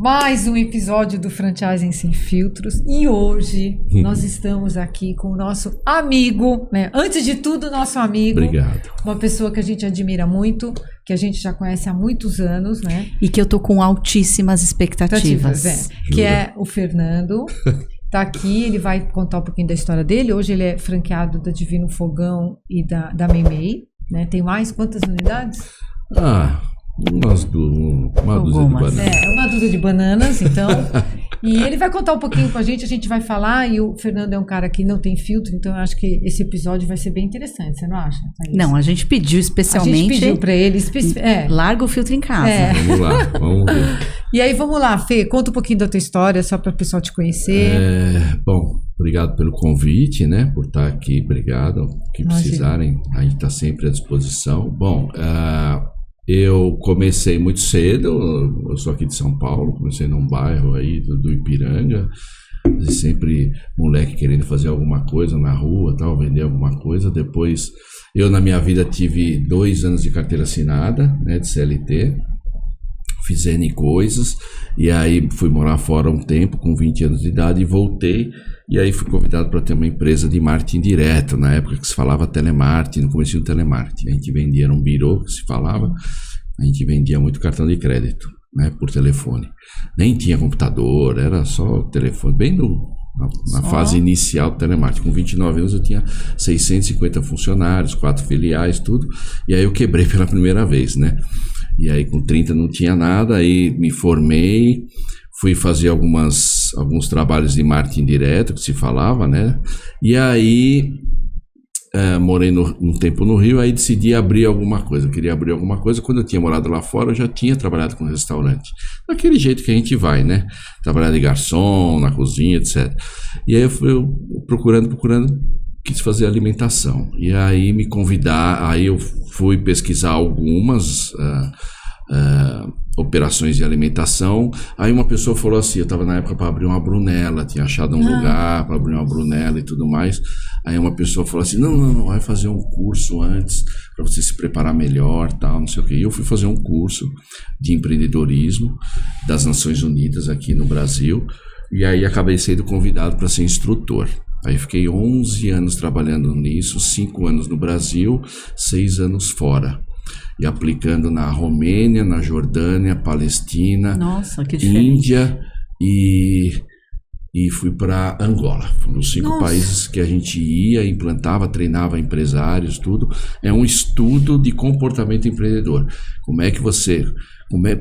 Mais um episódio do Franchising Sem Filtros e hoje nós estamos aqui com o nosso amigo, né? Antes de tudo, nosso amigo. Obrigado. Uma pessoa que a gente admira muito, que a gente já conhece há muitos anos, né? E que eu tô com altíssimas expectativas. Que é o Fernando. Tá aqui, ele vai contar um pouquinho da história dele. Hoje ele é franqueado da Divino Fogão e da Meimei, né? Tem mais quantas unidades? Uma dúzia de bananas. Uma dúzia de bananas, então. E ele vai contar um pouquinho com a gente vai falar, e o Fernando é um cara que não tem filtro, então eu acho que esse episódio vai ser bem interessante, você não acha? Não, a gente pediu especialmente. A gente pediu pra ele, larga o filtro em casa. Vamos lá, vamos ver. E aí, vamos lá, Fê, conta um pouquinho da tua história, só para o pessoal te conhecer. Bom, obrigado pelo convite, né, por estar aqui, obrigado. O que precisarem, a gente está sempre à disposição. Bom, eu comecei muito cedo, eu sou aqui de São Paulo, comecei num bairro aí do Ipiranga, sempre moleque querendo fazer alguma coisa na rua, tal, vender alguma coisa. Depois, eu na minha vida tive 2 anos de carteira assinada, né, de CLT, fiz N coisas, e aí fui morar fora um tempo, com 20 anos de idade, e voltei, e aí fui convidado para ter uma empresa de marketing direto, na época que se falava telemarketing, no começo do telemarketing. A gente vendia, era um birô que se falava, a gente vendia muito cartão de crédito, né, por telefone. Nem tinha computador, era só telefone, bem na fase inicial do telemarketing. Com 29 anos eu tinha 650 funcionários, 4 filiais, tudo, e aí eu quebrei pela primeira vez, né. E aí com 30 não tinha nada, aí me formei, fui fazer alguns trabalhos de marketing direto, que se falava, né? E aí morei um tempo no Rio, aí decidi abrir alguma coisa. Eu queria abrir alguma coisa. Quando eu tinha morado lá fora, eu já tinha trabalhado com restaurante. Daquele jeito que a gente vai, né? Trabalhar de garçom, na cozinha, etc. E aí eu fui procurando, quis fazer alimentação. E aí me convidar, aí eu fui pesquisar algumas operações de alimentação. Aí uma pessoa falou assim, eu estava na época para abrir uma Brunella, tinha achado um lugar para abrir uma Brunella e tudo mais. Aí uma pessoa falou assim, não, vai fazer um curso antes para você se preparar melhor, tal, não sei o quê. E eu fui fazer um curso de empreendedorismo das Nações Unidas aqui no Brasil, e aí acabei sendo convidado para ser instrutor. Aí fiquei 11 anos trabalhando nisso, 5 anos no Brasil, 6 anos fora. E aplicando na Romênia, na Jordânia, Palestina, Índia e fui para Angola. Foram os 5 países que a gente ia, implantava, treinava empresários, tudo. É um estudo de comportamento empreendedor.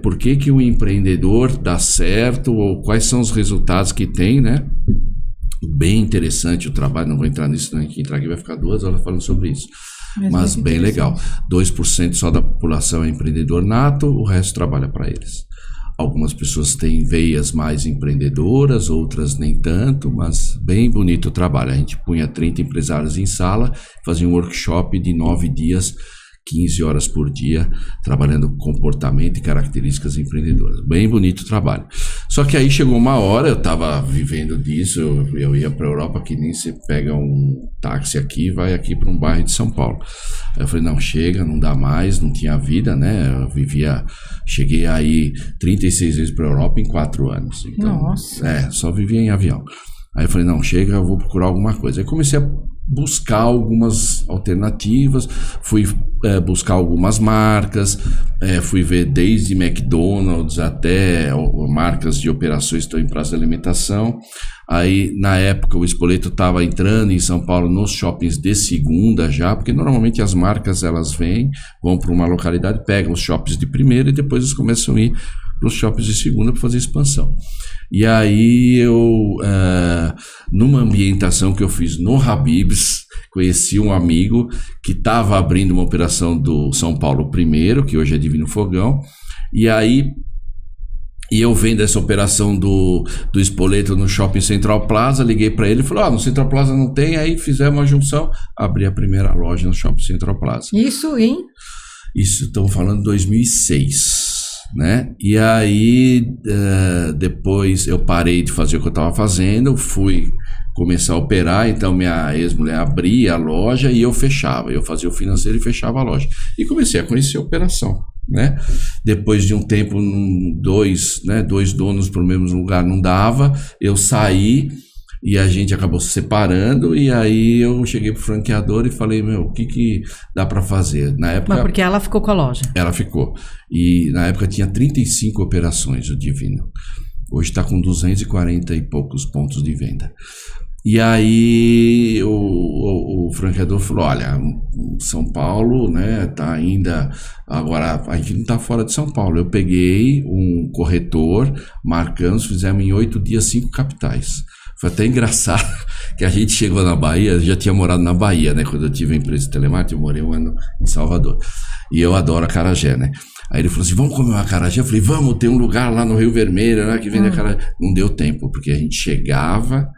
Por que o empreendedor dá certo, ou quais são os resultados que tem, né? Bem interessante o trabalho, não vou entrar nisso, não, a gente entrar aqui vai ficar 2 horas falando sobre isso. Mas bem legal. 2% só da população é empreendedor nato, o resto trabalha para eles. Algumas pessoas têm veias mais empreendedoras, outras nem tanto, mas bem bonito o trabalho. A gente punha 30 empresários em sala, fazia um workshop de 9 dias, 15 horas por dia, trabalhando comportamento e características empreendedoras. Bem bonito o trabalho. Só que aí chegou uma hora, eu estava vivendo disso, eu ia para a Europa, que nem você pega um táxi aqui e vai aqui para um bairro de São Paulo. Aí eu falei, não, chega, não dá mais, não tinha vida, né? Cheguei aí 36 vezes para a Europa em 4 anos. Então, nossa! Só vivia em avião. Aí eu falei, não, chega, eu vou procurar alguma coisa. Aí comecei a buscar algumas alternativas, fui buscar algumas marcas, fui ver desde McDonald's até marcas de operações que estão em praça de alimentação. Aí, na época, o Spoleto estava entrando em São Paulo nos shoppings de segunda já, porque normalmente as marcas elas vão para uma localidade, pegam os shoppings de primeira e depois eles começam a ir para os shoppings de segunda para fazer expansão. E aí eu, numa ambientação que eu fiz no Habib's, conheci um amigo que estava abrindo uma operação do São Paulo primeiro, que hoje é Divino Fogão, e aí eu vendo essa operação do Spoleto no Shopping Central Plaza, liguei para ele e falei, no Central Plaza não tem, aí fizemos uma junção, abri a primeira loja no Shopping Central Plaza. Isso estamos falando de 2006. Né? E aí depois eu parei de fazer o que eu estava fazendo, fui começar a operar, então minha ex-mulher abria a loja e eu fechava, eu fazia o financeiro e fechava a loja, e comecei a conhecer a operação, né? Depois de um tempo, dois donos para o mesmo lugar não dava, eu saí e a gente acabou se separando, e aí eu cheguei pro franqueador e falei, o que dá para fazer? Na época, mas porque ela ficou com a loja? Ela ficou. E na época tinha 35 operações o Divino. Hoje está com 240 e poucos pontos de venda. E aí o franqueador falou, olha, São Paulo, né, tá ainda, agora a gente não tá fora de São Paulo. Eu peguei um corretor, marcamos, fizemos em 8 dias 5 capitais. Foi até engraçado que a gente chegou na Bahia, já tinha morado na Bahia, né, quando eu tive a empresa de telemarketing, eu morei um ano em Salvador. E eu adoro acarajé, né. Aí ele falou assim, vamos comer uma acarajé? Eu falei, vamos, tem um lugar lá no Rio Vermelho, né, que vende acarajé. Não deu tempo, porque a gente chegava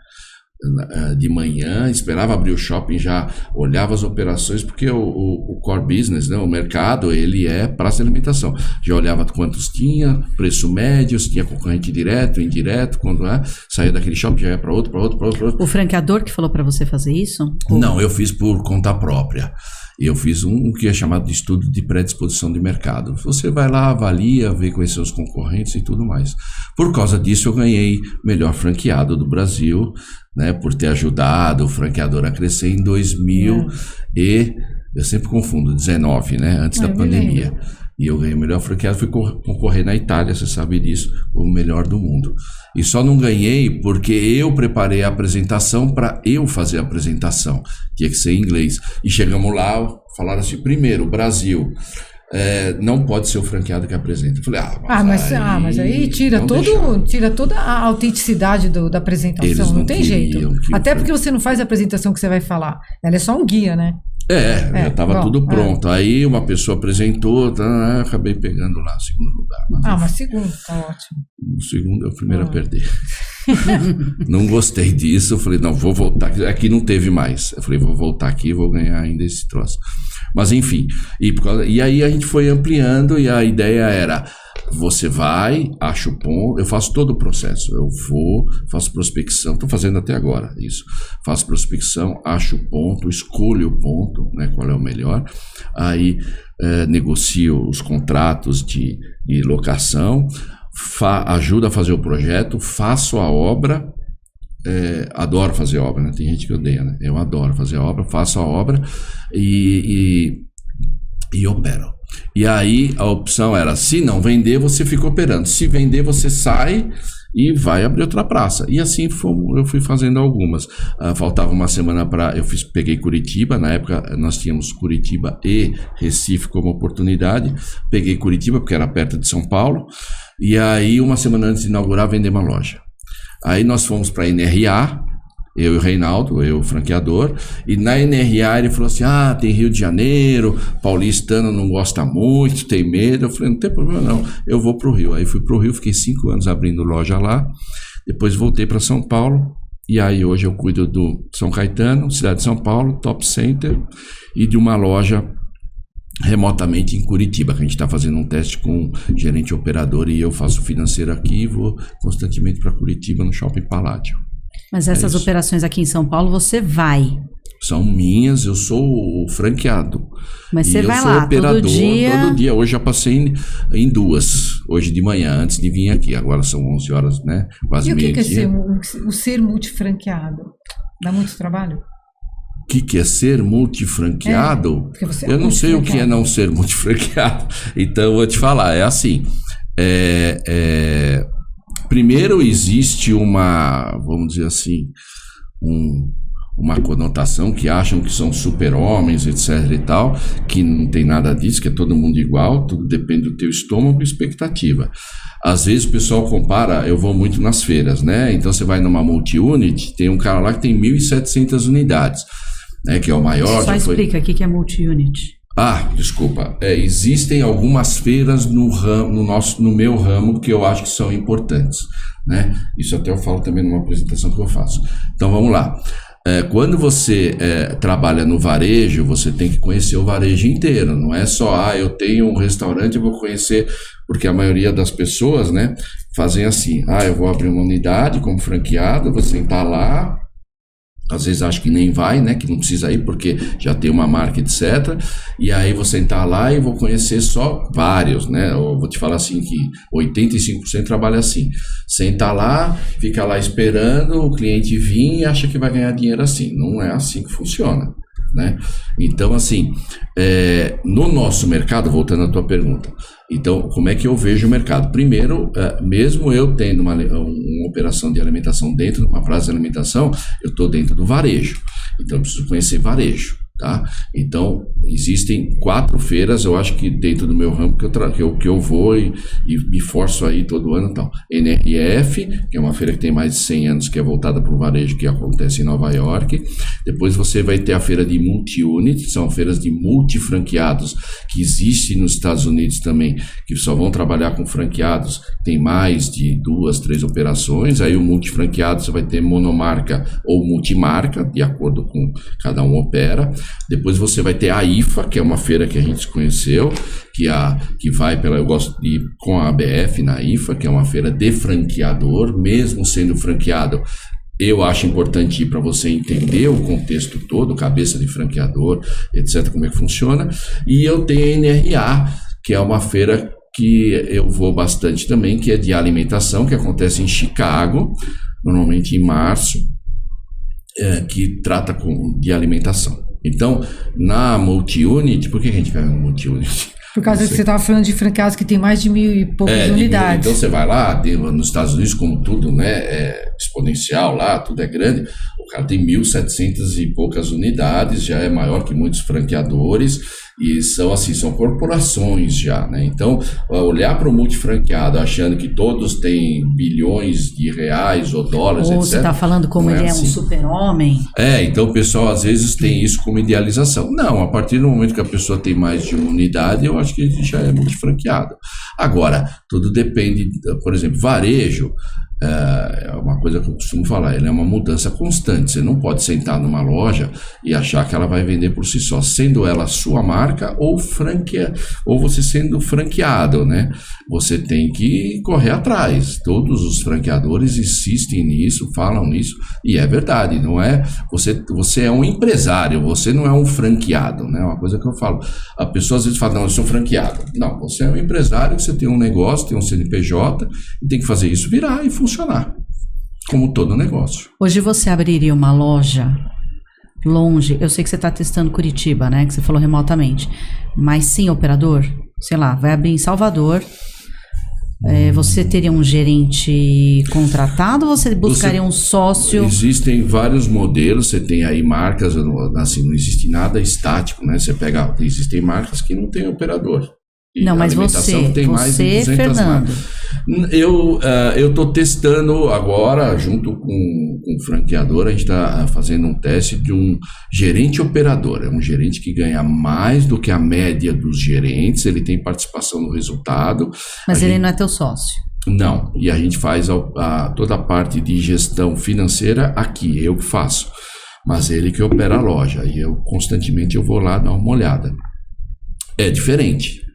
de manhã, esperava abrir o shopping, já olhava as operações, porque o core business, né, o mercado, ele é praça de alimentação. Já olhava quantos tinha, preço médio, se tinha concorrente direto, indireto, quando saía daquele shopping, já ia para outro. O franqueador que falou para você fazer isso? Não, eu fiz por conta própria. Eu fiz um que é chamado de estudo de predisposição de mercado. Você vai lá, avalia, vê quais são os concorrentes e tudo mais. Por causa disso, eu ganhei melhor franqueado do Brasil, né, por ter ajudado o franqueador a crescer em 2000 e, eu sempre confundo, 19, né, antes da pandemia. E eu ganhei o melhor franqueado, fui concorrer na Itália, você sabe disso, o melhor do mundo. E só não ganhei porque eu preparei a apresentação para eu fazer a apresentação. Tinha que ser em inglês. E chegamos lá, falaram assim, primeiro, Brasil, não pode ser o franqueado que apresenta. Eu falei, mas aí tira toda a autenticidade da apresentação, eles não tem jeito. Até porque você não faz a apresentação que você vai falar, ela é só um guia, né? Já estava tudo pronto. Aí uma pessoa apresentou, acabei pegando lá, segundo lugar. Mas segundo, tá ótimo. O segundo é o primeiro a perder. Não gostei disso, eu falei, não, vou voltar. Aqui não teve mais. Eu falei, vou voltar aqui e vou ganhar ainda esse troço. Mas enfim, e aí a gente foi ampliando e a ideia era, você vai, acha o ponto, eu faço todo o processo, eu vou, faço prospecção, estou fazendo até agora isso, faço prospecção, acho o ponto, escolho o ponto, né, qual é o melhor, aí negocio os contratos de locação, ajudo a fazer o projeto, faço a obra, adoro fazer obra, né? Tem gente que odeia, né? Eu adoro fazer obra, faço a obra e opero. E aí a opção era, se não vender, você fica operando. Se vender, você sai e vai abrir outra praça. E assim eu fui fazendo algumas. Faltava uma semana peguei Curitiba, na época nós tínhamos Curitiba e Recife como oportunidade. Peguei Curitiba, porque era perto de São Paulo. E aí, uma semana antes de inaugurar, vender uma loja. Aí nós fomos para a NRA, eu e o Reinaldo, eu o franqueador, e na NRA ele falou assim, tem Rio de Janeiro, paulistano não gosta muito, tem medo. Eu falei, não tem problema não, eu vou pro Rio. Aí fui pro Rio, fiquei 5 anos abrindo loja lá, depois voltei para São Paulo, e aí hoje eu cuido do São Caetano, cidade de São Paulo, Top Center, e de uma loja remotamente em Curitiba, que a gente está fazendo um teste com gerente operador, e eu faço financeiro aqui e vou constantemente para Curitiba no Shopping Paládio. Mas essas operações aqui em São Paulo, você vai? São minhas, eu sou o franqueado. Mas você vai lá operador, todo dia? Hoje já passei em 2, hoje de manhã, antes de vir aqui. Agora são 11 horas, né? Quase meio-dia. E o que é ser multifranqueado? Dá muito trabalho? O que é ser multifranqueado? Eu não sei o que é não ser multifranqueado. Então, eu vou te falar, é assim. Primeiro, existe vamos dizer assim, uma conotação que acham que são super-homens, etc e tal, que não tem nada disso, que é todo mundo igual, tudo depende do teu estômago e expectativa. Às vezes o pessoal compara, eu vou muito nas feiras, né? Então você vai numa multi-unit, tem um cara lá que tem 1.700 unidades, né? Que é o maior. Só explica o que é multi-unit. Desculpa. Existem algumas feiras no meu ramo que eu acho que são importantes, né? Isso até eu falo também numa apresentação que eu faço. Então vamos lá. Quando você trabalha no varejo, você tem que conhecer o varejo inteiro. Não é só, eu tenho um restaurante, eu vou conhecer, porque a maioria das pessoas, né, fazem assim, eu vou abrir uma unidade como franqueado, vou sentar lá às vezes acha que nem vai, né, que não precisa ir porque já tem uma marca, etc. E aí vou sentar lá e vou conhecer só vários, né? Eu vou te falar assim que 85% trabalha assim. Senta lá, fica lá esperando o cliente vir e acha que vai ganhar dinheiro assim. Não é assim que funciona, né? Então, assim, no nosso mercado, voltando à tua pergunta, então, como é que eu vejo o mercado? Primeiro, mesmo eu tendo uma operação de alimentação dentro de uma praça de alimentação, eu estou dentro do varejo. Então, eu preciso conhecer varejo, tá? Então, existem 4 feiras, eu acho que dentro do meu ramo que eu vou e me forço aí todo ano. Então, NRF, que é uma feira que tem mais de 100 anos, que é voltada para o varejo, que acontece em Nova York. Depois você vai ter a feira de multi-unit, que são feiras de multifranqueados, que existem nos Estados Unidos também, que só vão trabalhar com franqueados, tem mais de 2, 3 operações. Aí o multifranqueado você vai ter monomarca ou multimarca, de acordo com cada um opera. Depois você vai ter a IFA, que é uma feira que a gente conheceu, que vai eu gosto de ir com a ABF na IFA, que é uma feira de franqueador, mesmo sendo franqueado. Eu acho importante ir para você entender o contexto todo, cabeça de franqueador, etc., como é que funciona. E eu tenho a NRA, que é uma feira que eu vou bastante também, que é de alimentação, que acontece em Chicago, normalmente em março, que trata de alimentação. Então, na multi-unit, por que a gente vai na multi-unit? Por causa que você estava falando de franqueados que tem mais de 1.000 e poucas unidades. Então você vai lá, nos Estados Unidos, como tudo, né, é exponencial lá, tudo é grande, o cara tem 1.700 e poucas unidades, já é maior que muitos franqueadores, e são corporações já, né? Então, olhar para o multifranqueado achando que todos têm bilhões de reais ou dólares, ou etc. Você está falando como ele é um super-homem? Então o pessoal às vezes tem isso como idealização. Não, a partir do momento que a pessoa tem mais de uma unidade, eu acho que ele já é multifranqueado. Agora, tudo depende, por exemplo, varejo. É uma coisa que eu costumo falar, ele é uma mudança constante. Você não pode sentar numa loja e achar que ela vai vender por si só, sendo ela sua marca ou você sendo franqueado, né? Você tem que correr atrás. Todos os franqueadores insistem nisso, falam nisso, e é verdade, não é? Você é um empresário, você não é um franqueado, né? Uma coisa que eu falo. A pessoa às vezes fala, não, eu sou franqueado. Não, você é um empresário, você tem um negócio, tem um CNPJ, e tem que fazer isso virar e funcionar, como todo negócio. Hoje você abriria uma loja longe, eu sei que você está testando Curitiba, né, que você falou remotamente, mas sem operador, sei lá, vai abrir em Salvador, você teria um gerente contratado ou você buscaria um sócio? Existem vários modelos, você tem aí marcas, assim, não existe nada estático, né, existem marcas que não tem operador. Não, mas você, Fernando. Eu estou testando agora, junto com o franqueador, a gente está fazendo um teste de um gerente operador. É um gerente que ganha mais do que a média dos gerentes, ele tem participação no resultado. Mas ele não é teu sócio? Não, e a gente faz toda a parte de gestão financeira aqui, eu faço. Mas ele que opera a loja, e constantemente eu vou lá dar uma olhada. É diferente.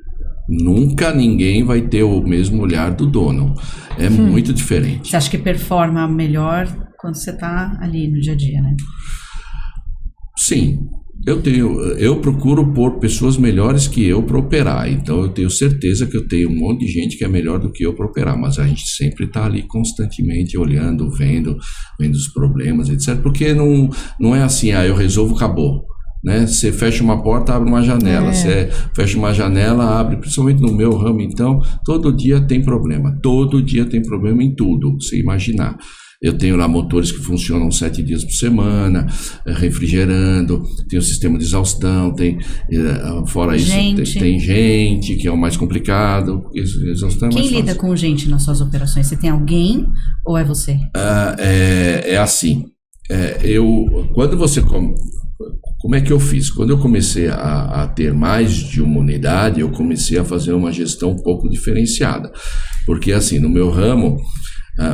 Nunca ninguém vai ter o mesmo olhar do dono. É muito diferente. Você acha que performa melhor quando você está ali no dia a dia, né? Sim. Eu procuro pôr pessoas melhores que eu para operar. Então eu tenho certeza que eu tenho um monte de gente que é melhor do que eu para operar. Mas a gente sempre está ali constantemente olhando, vendo os problemas, etc. Porque não é assim, eu resolvo, acabou. Né? Você fecha uma porta, abre uma janela. Você fecha uma janela, abre, principalmente no meu ramo, então, todo dia tem problema. Todo dia tem problema em tudo, você imaginar. Eu tenho lá motores que funcionam 7 dias por semana, refrigerando, tem o sistema de exaustão, fora isso, tem gente, que é o mais complicado. Exaustão Quem lida com gente nas suas operações? Você tem alguém ou é você? É assim, quando você... Como é que eu fiz? Quando eu comecei a ter mais de uma unidade, eu comecei a fazer uma gestão um pouco diferenciada. Porque, assim, no meu ramo,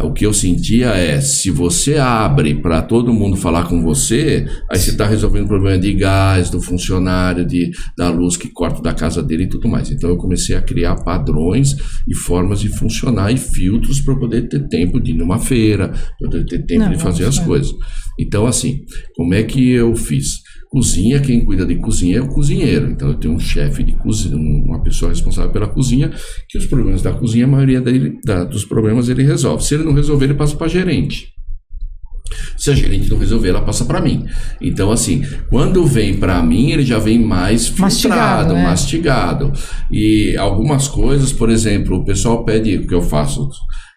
O que eu sentia é, se você abre para todo mundo falar com você, aí você está resolvendo o problema de gás, do funcionário, da luz que corta da casa dele e tudo mais. Então eu comecei a criar padrões e formas de funcionar e filtros para poder ter tempo de ir numa feira, para poder ter tempo de fazer as coisas. Então, assim, como é que eu fiz? Cozinha, quem cuida de cozinha é o cozinheiro. Então eu tenho um chefe de cozinha, uma pessoa responsável pela cozinha, que os problemas da cozinha, a maioria dos problemas ele resolve. Se ele não resolver, ele passa para gerente. Se a gerente não resolver, ela passa para mim. Então, assim, quando vem para mim, ele já vem mais filtrado, mastigado. E algumas coisas, por exemplo, o pessoal pede, o que eu faço...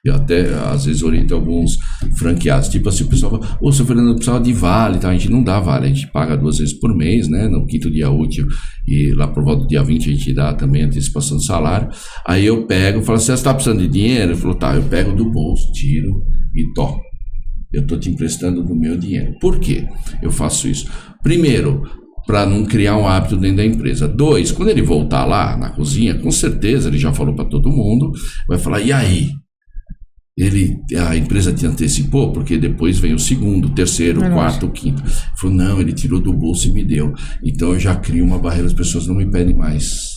Eu até, às vezes, oriento alguns franqueados. Tipo assim, o pessoal fala, ô, seu Fernando, precisava de vale, tá? A gente não dá vale, a gente paga 2 vezes por mês, né? No 5º dia útil, e lá por volta do dia 20 a gente dá também antecipação de salário. Aí eu pego, falo assim, você está precisando de dinheiro? Ele falou, tá, eu pego do bolso, tiro e toco. Eu estou te emprestando do meu dinheiro. Por quê eu faço isso? Primeiro, para não criar um hábito dentro da empresa. 2, quando ele voltar lá na cozinha, com certeza, ele já falou para todo mundo, vai falar, e aí? A empresa te antecipou, porque depois vem o 2º, 3º, 4º, 5º. Ele falou, não, ele tirou do bolso e me deu. Então eu já crio uma barreira, as pessoas não me pedem mais.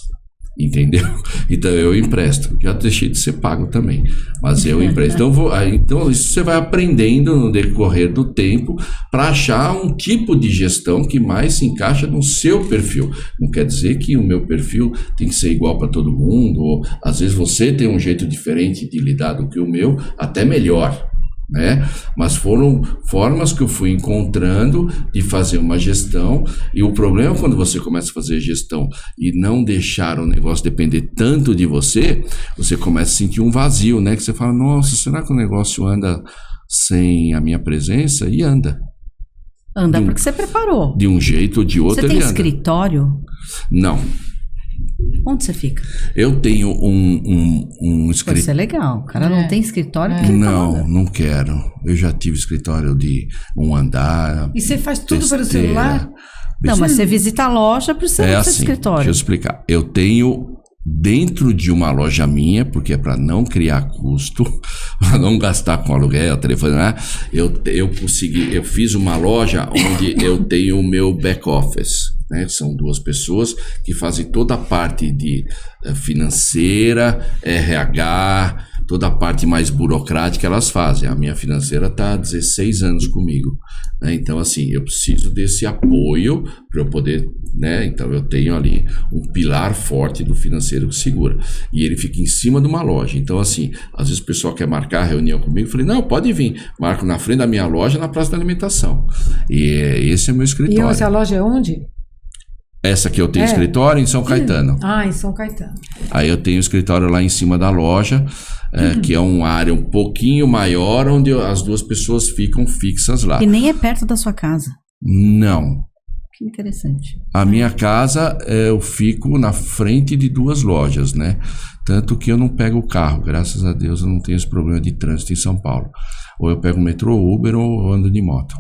Entendeu? Então eu empresto. Já deixei de ser pago também, mas eu empresto. Então isso você vai aprendendo no decorrer do tempo para achar um tipo de gestão que mais se encaixa no seu perfil. Não quer dizer que o meu perfil tem que ser igual para todo mundo, ou às vezes você tem um jeito diferente de lidar do que o meu, até melhor. Né? Mas foram formas que eu fui encontrando de fazer uma gestão, e o problema quando você começa a fazer gestão e não deixar o negócio depender tanto de você, você começa a sentir um vazio, né? Que você fala, nossa, será que o negócio anda sem a minha presença? E anda. Anda porque você preparou. De um jeito ou de outro. Você tem ele anda. escritório? Não. Onde você fica? Eu tenho um escritório. Isso é legal. O cara não tem escritório. Não quero. Eu já tive escritório de um andar. E você faz tudo pelo celular? Não, mas você visita a loja para você não ter escritório. Deixa eu explicar. Eu tenho dentro de uma loja minha, porque é para não criar custo, para não gastar com aluguel, telefone, né? Eu fiz uma loja onde eu tenho o meu back office. Né? São 2 pessoas que fazem toda a parte de financeira, RH, toda a parte mais burocrática elas fazem. A minha financeira está há 16 anos comigo. Né? Então, assim, eu preciso desse apoio para eu poder, né? Então, eu tenho ali um pilar forte do financeiro que segura. E ele fica em cima de uma loja. Então, assim, às vezes o pessoal quer marcar a reunião comigo. Eu falei, não, pode vir. Marco na frente da minha loja, na Praça da Alimentação. E esse é o meu escritório. E essa loja é onde? Essa que eu tenho escritório em São Caetano. Em São Caetano. Aí eu tenho escritório lá em cima da loja, que é uma área um pouquinho maior, onde as 2 pessoas ficam fixas lá. E nem é perto da sua casa. Não. Que interessante. A minha casa, eu fico na frente de 2 lojas, né? Tanto que eu não pego o carro, graças a Deus eu não tenho esse problema de trânsito em São Paulo. Ou eu pego metrô, Uber, ou ando de moto.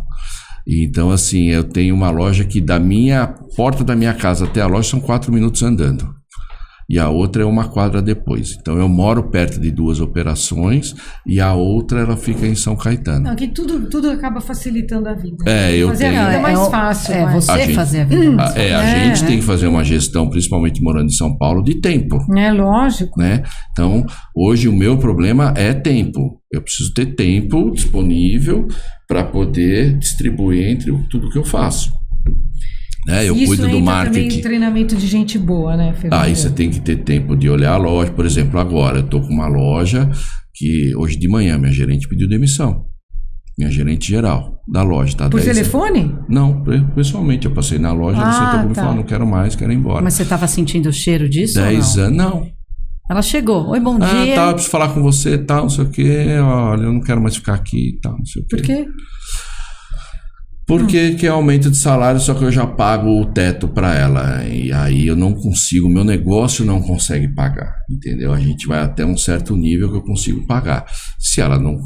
Então, assim, eu tenho uma loja que da minha porta da minha casa até a loja são 4 minutos andando. E a outra é 1 quadra depois. Então, eu moro perto de 2 operações e a outra, ela fica em São Caetano. Aqui tudo acaba facilitando a vida. Eu fazer tenho... a vida mais fácil. Fazer a vida mais fácil. A gente tem que fazer uma gestão, principalmente morando em São Paulo, de tempo. É lógico. Né? Então, hoje o meu problema é tempo. Eu preciso ter tempo disponível para poder distribuir entre tudo que eu faço. Eu cuido do marketing. Isso também treinamento de gente boa, né, Fernando? Aí você tem que ter tempo de olhar a loja. Por exemplo, agora eu estou com uma loja que hoje de manhã minha gerente pediu demissão. Minha gerente geral da loja. Tá? Por telefone? Não, pessoalmente. Eu passei na loja, ela sentou comigo e falou, não quero mais, quero ir embora. Mas você estava sentindo o cheiro disso? 10 anos, não. Ela chegou. Oi, bom dia. Eu preciso falar com você e tal, não sei o quê. Olha, eu não quero mais ficar aqui e tal, não sei o quê. Por quê? Porque que é aumento de salário, só que eu já pago o teto para ela. E aí eu não consigo, meu negócio não consegue pagar, entendeu? A gente vai até um certo nível que eu consigo pagar. Se ela não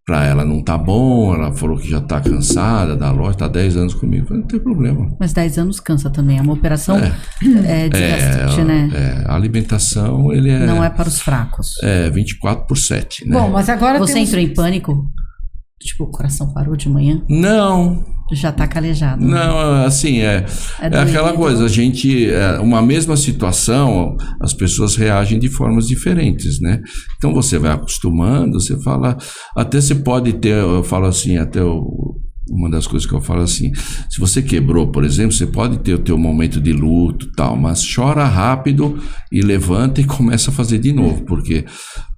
Para ela não tá bom, ela falou que já tá cansada da loja, tá 10 anos comigo. Eu falei, não tem problema. Mas 10 anos cansa também. É uma operação desgastante, né? A alimentação, não é para os fracos. 24/7, né? Bom, mas agora Você entrou em pânico? Tipo, o coração parou de manhã? Não. Já tá calejado. Né? Não, assim, é aquela coisa, a gente, uma mesma situação, as pessoas reagem de formas diferentes, né? Então você vai acostumando, você fala, até você pode ter, eu falo assim, uma das coisas que eu falo assim, se você quebrou, por exemplo, você pode ter o teu momento de luto e tal, mas chora rápido e levanta e começa a fazer de novo, porque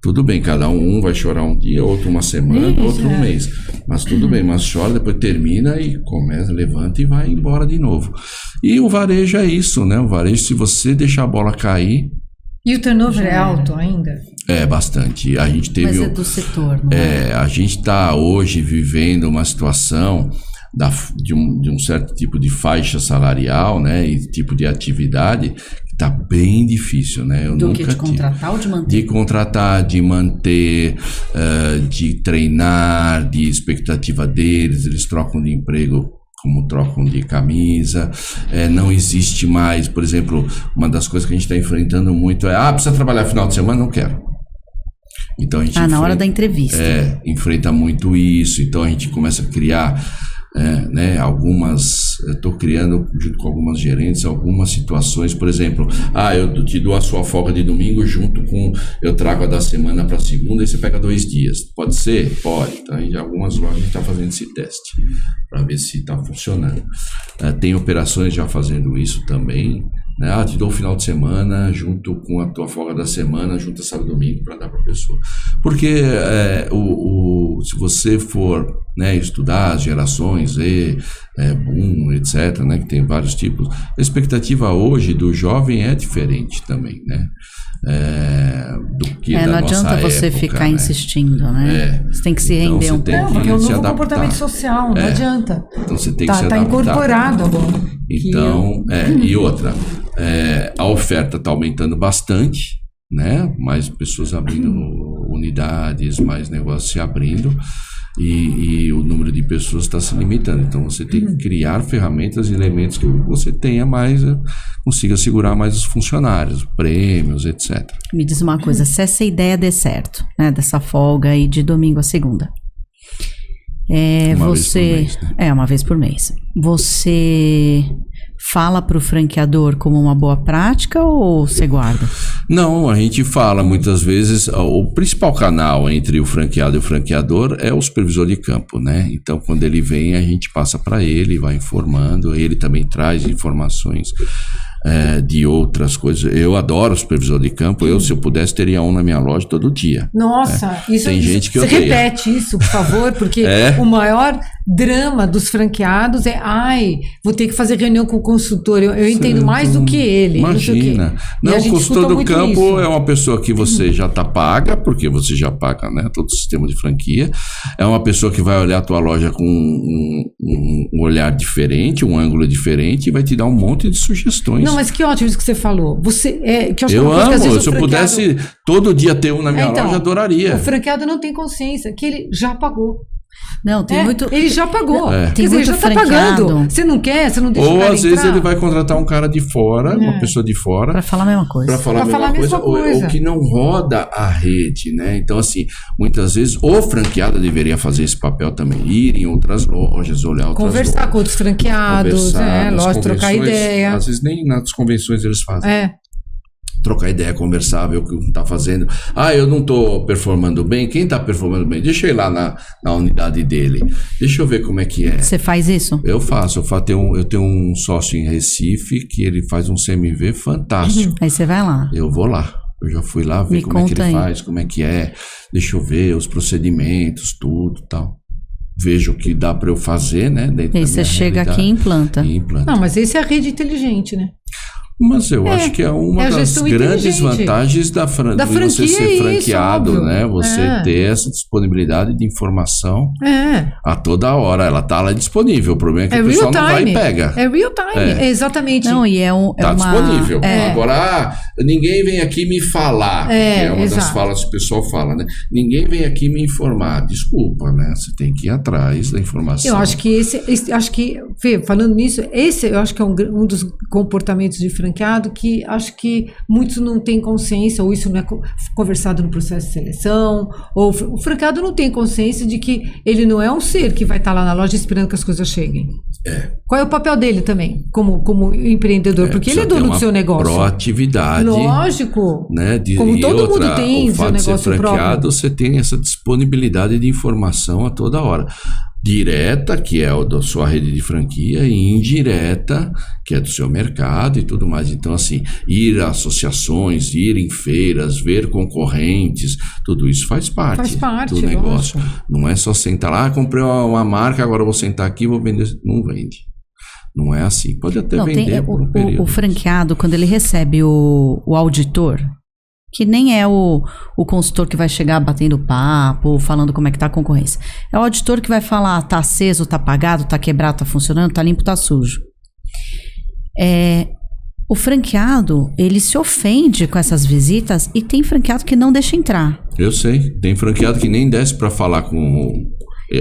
tudo bem, cada um vai chorar um dia, outro uma semana, outro um mês, mas tudo bem, mas chora, depois termina e começa, levanta e vai embora de novo. E o varejo é isso, né? O varejo, se você deixar a bola cair... E o turnover é alto ainda? É, bastante. A gente teve... Mas é do setor, não é? A gente está hoje vivendo uma situação de um certo tipo de faixa salarial, né? E tipo de atividade que está bem difícil, né? De contratar ou de manter? De contratar, de manter, de treinar, de expectativa deles. Eles trocam de emprego como trocam de camisa, não existe mais, por exemplo, uma das coisas que a gente está enfrentando muito precisa trabalhar final de semana? Não quero. Então a gente na hora da entrevista. Enfrenta muito isso, então a gente começa a criar, eu estou criando, junto com algumas gerentes, algumas situações, por exemplo, eu te dou a sua folga de domingo junto com, eu trago a da semana para segunda e você pega 2 dias. Pode ser? Pode. Então, em algumas lojas a gente está fazendo esse teste para ver se está funcionando. Tem operações já fazendo isso também, né? Te dou o final de semana junto com a tua folga da semana, junto a sábado e domingo para dar para a pessoa. Porque se você for, né, estudar as gerações Z, Boom, etc., né, que tem vários tipos, a expectativa hoje do jovem é diferente também, né? Do que da não nossa adianta você época, ficar né? insistindo, né? Você tem que se Então, render você um tem pouco. que Porque é um se novo adaptar. comportamento social, não adianta. Então você tem que se Tá adaptar. incorporado agora. Então, e outra, a oferta está aumentando bastante, né? Mais pessoas abrindo unidades, mais negócios se abrindo, e o número de pessoas está se limitando. Então você tem que criar ferramentas e elementos que você tenha mais, consiga segurar mais os funcionários, prêmios, etc. Me diz uma coisa, se essa ideia der certo, né, dessa folga aí de domingo a segunda, Uma vez por mês, né? Uma vez por mês. Você fala para o franqueador como uma boa prática ou você guarda? Não, a gente fala muitas vezes, o principal canal entre o franqueado e o franqueador é o supervisor de campo, né? Então, quando ele vem, a gente passa para ele, vai informando, ele também traz informações de outras coisas. Eu adoro o supervisor de campo, se eu pudesse, teria um na minha loja todo dia. Nossa, Tem gente que você odeia. repete isso, por favor, porque o maior drama dos franqueados vou ter que fazer reunião com o consultor, eu entendo mais do que ele. Imagina. Não, o consultor do campo é uma pessoa que você já está paga, porque você já paga, né, todo o sistema de franquia. É uma pessoa que vai olhar a tua loja com um olhar diferente, um ângulo diferente, e vai te dar um monte de sugestões. Não, mas que ótimo isso que você falou. Eu amo, se eu pudesse todo dia ter um na minha loja, adoraria. O franqueado não tem consciência que ele já pagou. Não, tem muito... Ele já pagou. Tem Quer dizer, muito já está franqueado. pagando. Você não quer, você não deixa o Ou cara às vezes entrar. ele vai contratar um cara de fora, uma pessoa de fora, Para falar a mesma coisa. para falar a mesma coisa. Ou que não roda a rede, né? Então, assim, muitas vezes o franqueado deveria fazer esse papel também, ir em outras lojas, olhar outras Conversar lojas, com outros franqueados, lógico, trocar ideia. Às vezes nem nas convenções eles fazem. Trocar ideia, conversar, ver o que está fazendo. Eu não estou performando bem. Quem está performando bem? Deixa eu ir lá na unidade dele. Deixa eu ver como é que é. Você faz isso? Eu faço. Eu tenho um sócio em Recife que ele faz um CMV fantástico. Aí você vai lá. Eu vou lá. Eu já fui lá ver como é que ele faz, como é que é. Deixa eu ver os procedimentos, tudo e tal. Vejo o que dá para eu fazer, né? E aí você chega aqui e implanta. Não, mas esse é a rede inteligente, né? Mas eu acho que é uma das grandes vantagens da franquia, você ser franqueado, isso, né? Você ter essa disponibilidade de informação a toda hora. Ela tá lá disponível. O problema é que o pessoal não vai e pega. É real time, exatamente. Não, e tá disponível. Agora, ninguém vem aqui me falar, que é uma das falas que o pessoal fala, né? Ninguém vem aqui me informar. Desculpa, né? Você tem que ir atrás da informação. Eu acho que Fê, falando nisso, esse eu acho que é um dos comportamentos de franqueado que acho que muitos não têm consciência, ou isso não é conversado no processo de seleção, ou o franqueado não tem consciência de que ele não é um ser que vai estar lá na loja esperando que as coisas cheguem. Qual é o papel dele também, como empreendedor? Porque ele é dono do seu negócio. Proatividade. Lógico. Né? Como todo mundo tem o fato de ser franqueado, próprio. Você tem essa disponibilidade de informação a toda hora. Direta, que é da sua rede de franquia, e indireta, que é do seu mercado e tudo mais. Então, assim, ir a associações, ir em feiras, ver concorrentes, tudo isso faz parte do negócio. Lógico. Não é só sentar lá, comprei uma marca, agora vou sentar aqui e vou vender. Não vende. Não é assim. Pode até vender por um período. O franqueado, quando ele recebe o auditor, que nem é o consultor que vai chegar batendo papo, falando como é que tá a concorrência. É o auditor que vai falar, tá aceso, tá apagado, tá quebrado, tá funcionando, tá limpo, tá sujo. O franqueado, ele se ofende com essas visitas e tem franqueado que não deixa entrar. Eu sei. Tem franqueado que nem desce para falar com o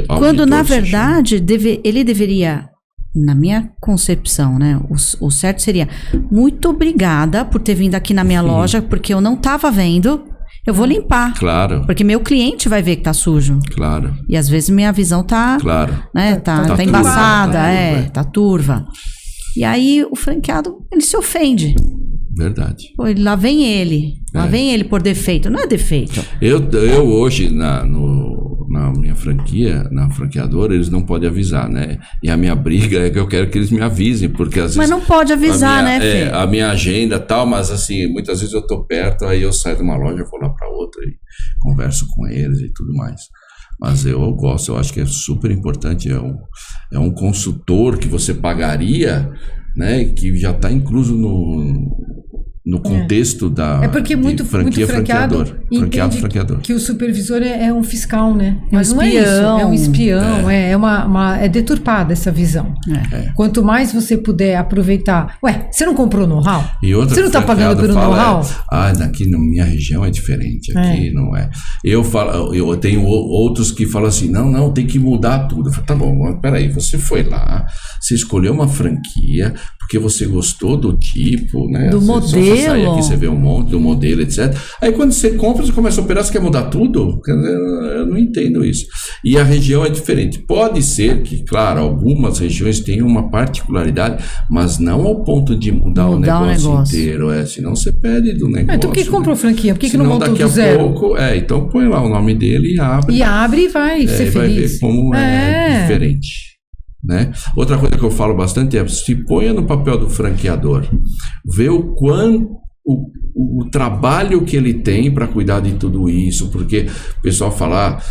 auditor. Quando, na verdade, ele deveria... Na minha concepção, né? O certo seria: muito obrigada por ter vindo aqui na minha loja, porque eu não estava vendo, eu vou limpar. Claro. Porque meu cliente vai ver que tá sujo. Claro. E às vezes minha visão tá, né, tá embaçada, tá turva. E aí o franqueado, ele se ofende. Verdade. Pô, lá vem ele por defeito. Não é defeito. Eu hoje, na minha franquia, na franqueadora, eles não podem avisar, né? E a minha briga é que eu quero que eles me avisem, porque às vezes... Mas não pode avisar, né, Fê? A minha agenda e tal, mas assim, muitas vezes eu tô perto, aí eu saio de uma loja, vou lá para outra e converso com eles e tudo mais. Mas eu gosto, eu acho que é super importante, é um consultor que você pagaria, né? Que já está incluso no contexto da porque muito franqueador entende que o supervisor é um fiscal, né? Mas não é isso, é um espião, é deturpada essa visão. Quanto mais você puder aproveitar... Ué, você não comprou know-how? Você não está pagando pelo know-how? Aqui na minha região é diferente, aqui não é. Eu tenho outros que falam assim, não, tem que mudar tudo. Eu falo, tá bom, mas peraí, você foi lá, você escolheu uma franquia, porque você gostou do tipo, né? Do modelo. Você sai aqui, você vê um monte do modelo, etc. Aí quando você compra, você começa a operar, você quer mudar tudo? Eu não entendo isso. E a região é diferente. Pode ser que, claro, algumas regiões tenham uma particularidade, mas não ao ponto de mudar o negócio inteiro. Senão você perde do negócio. Então por que comprou franquia? Por que não montou do zero? Pouco, então põe lá o nome dele e abre. E abre e vai ser feliz. Vai ver como é diferente. Né? Outra coisa que eu falo bastante é: se ponha no papel do franqueador, vê o trabalho que ele tem para cuidar de tudo isso, porque o pessoal fala,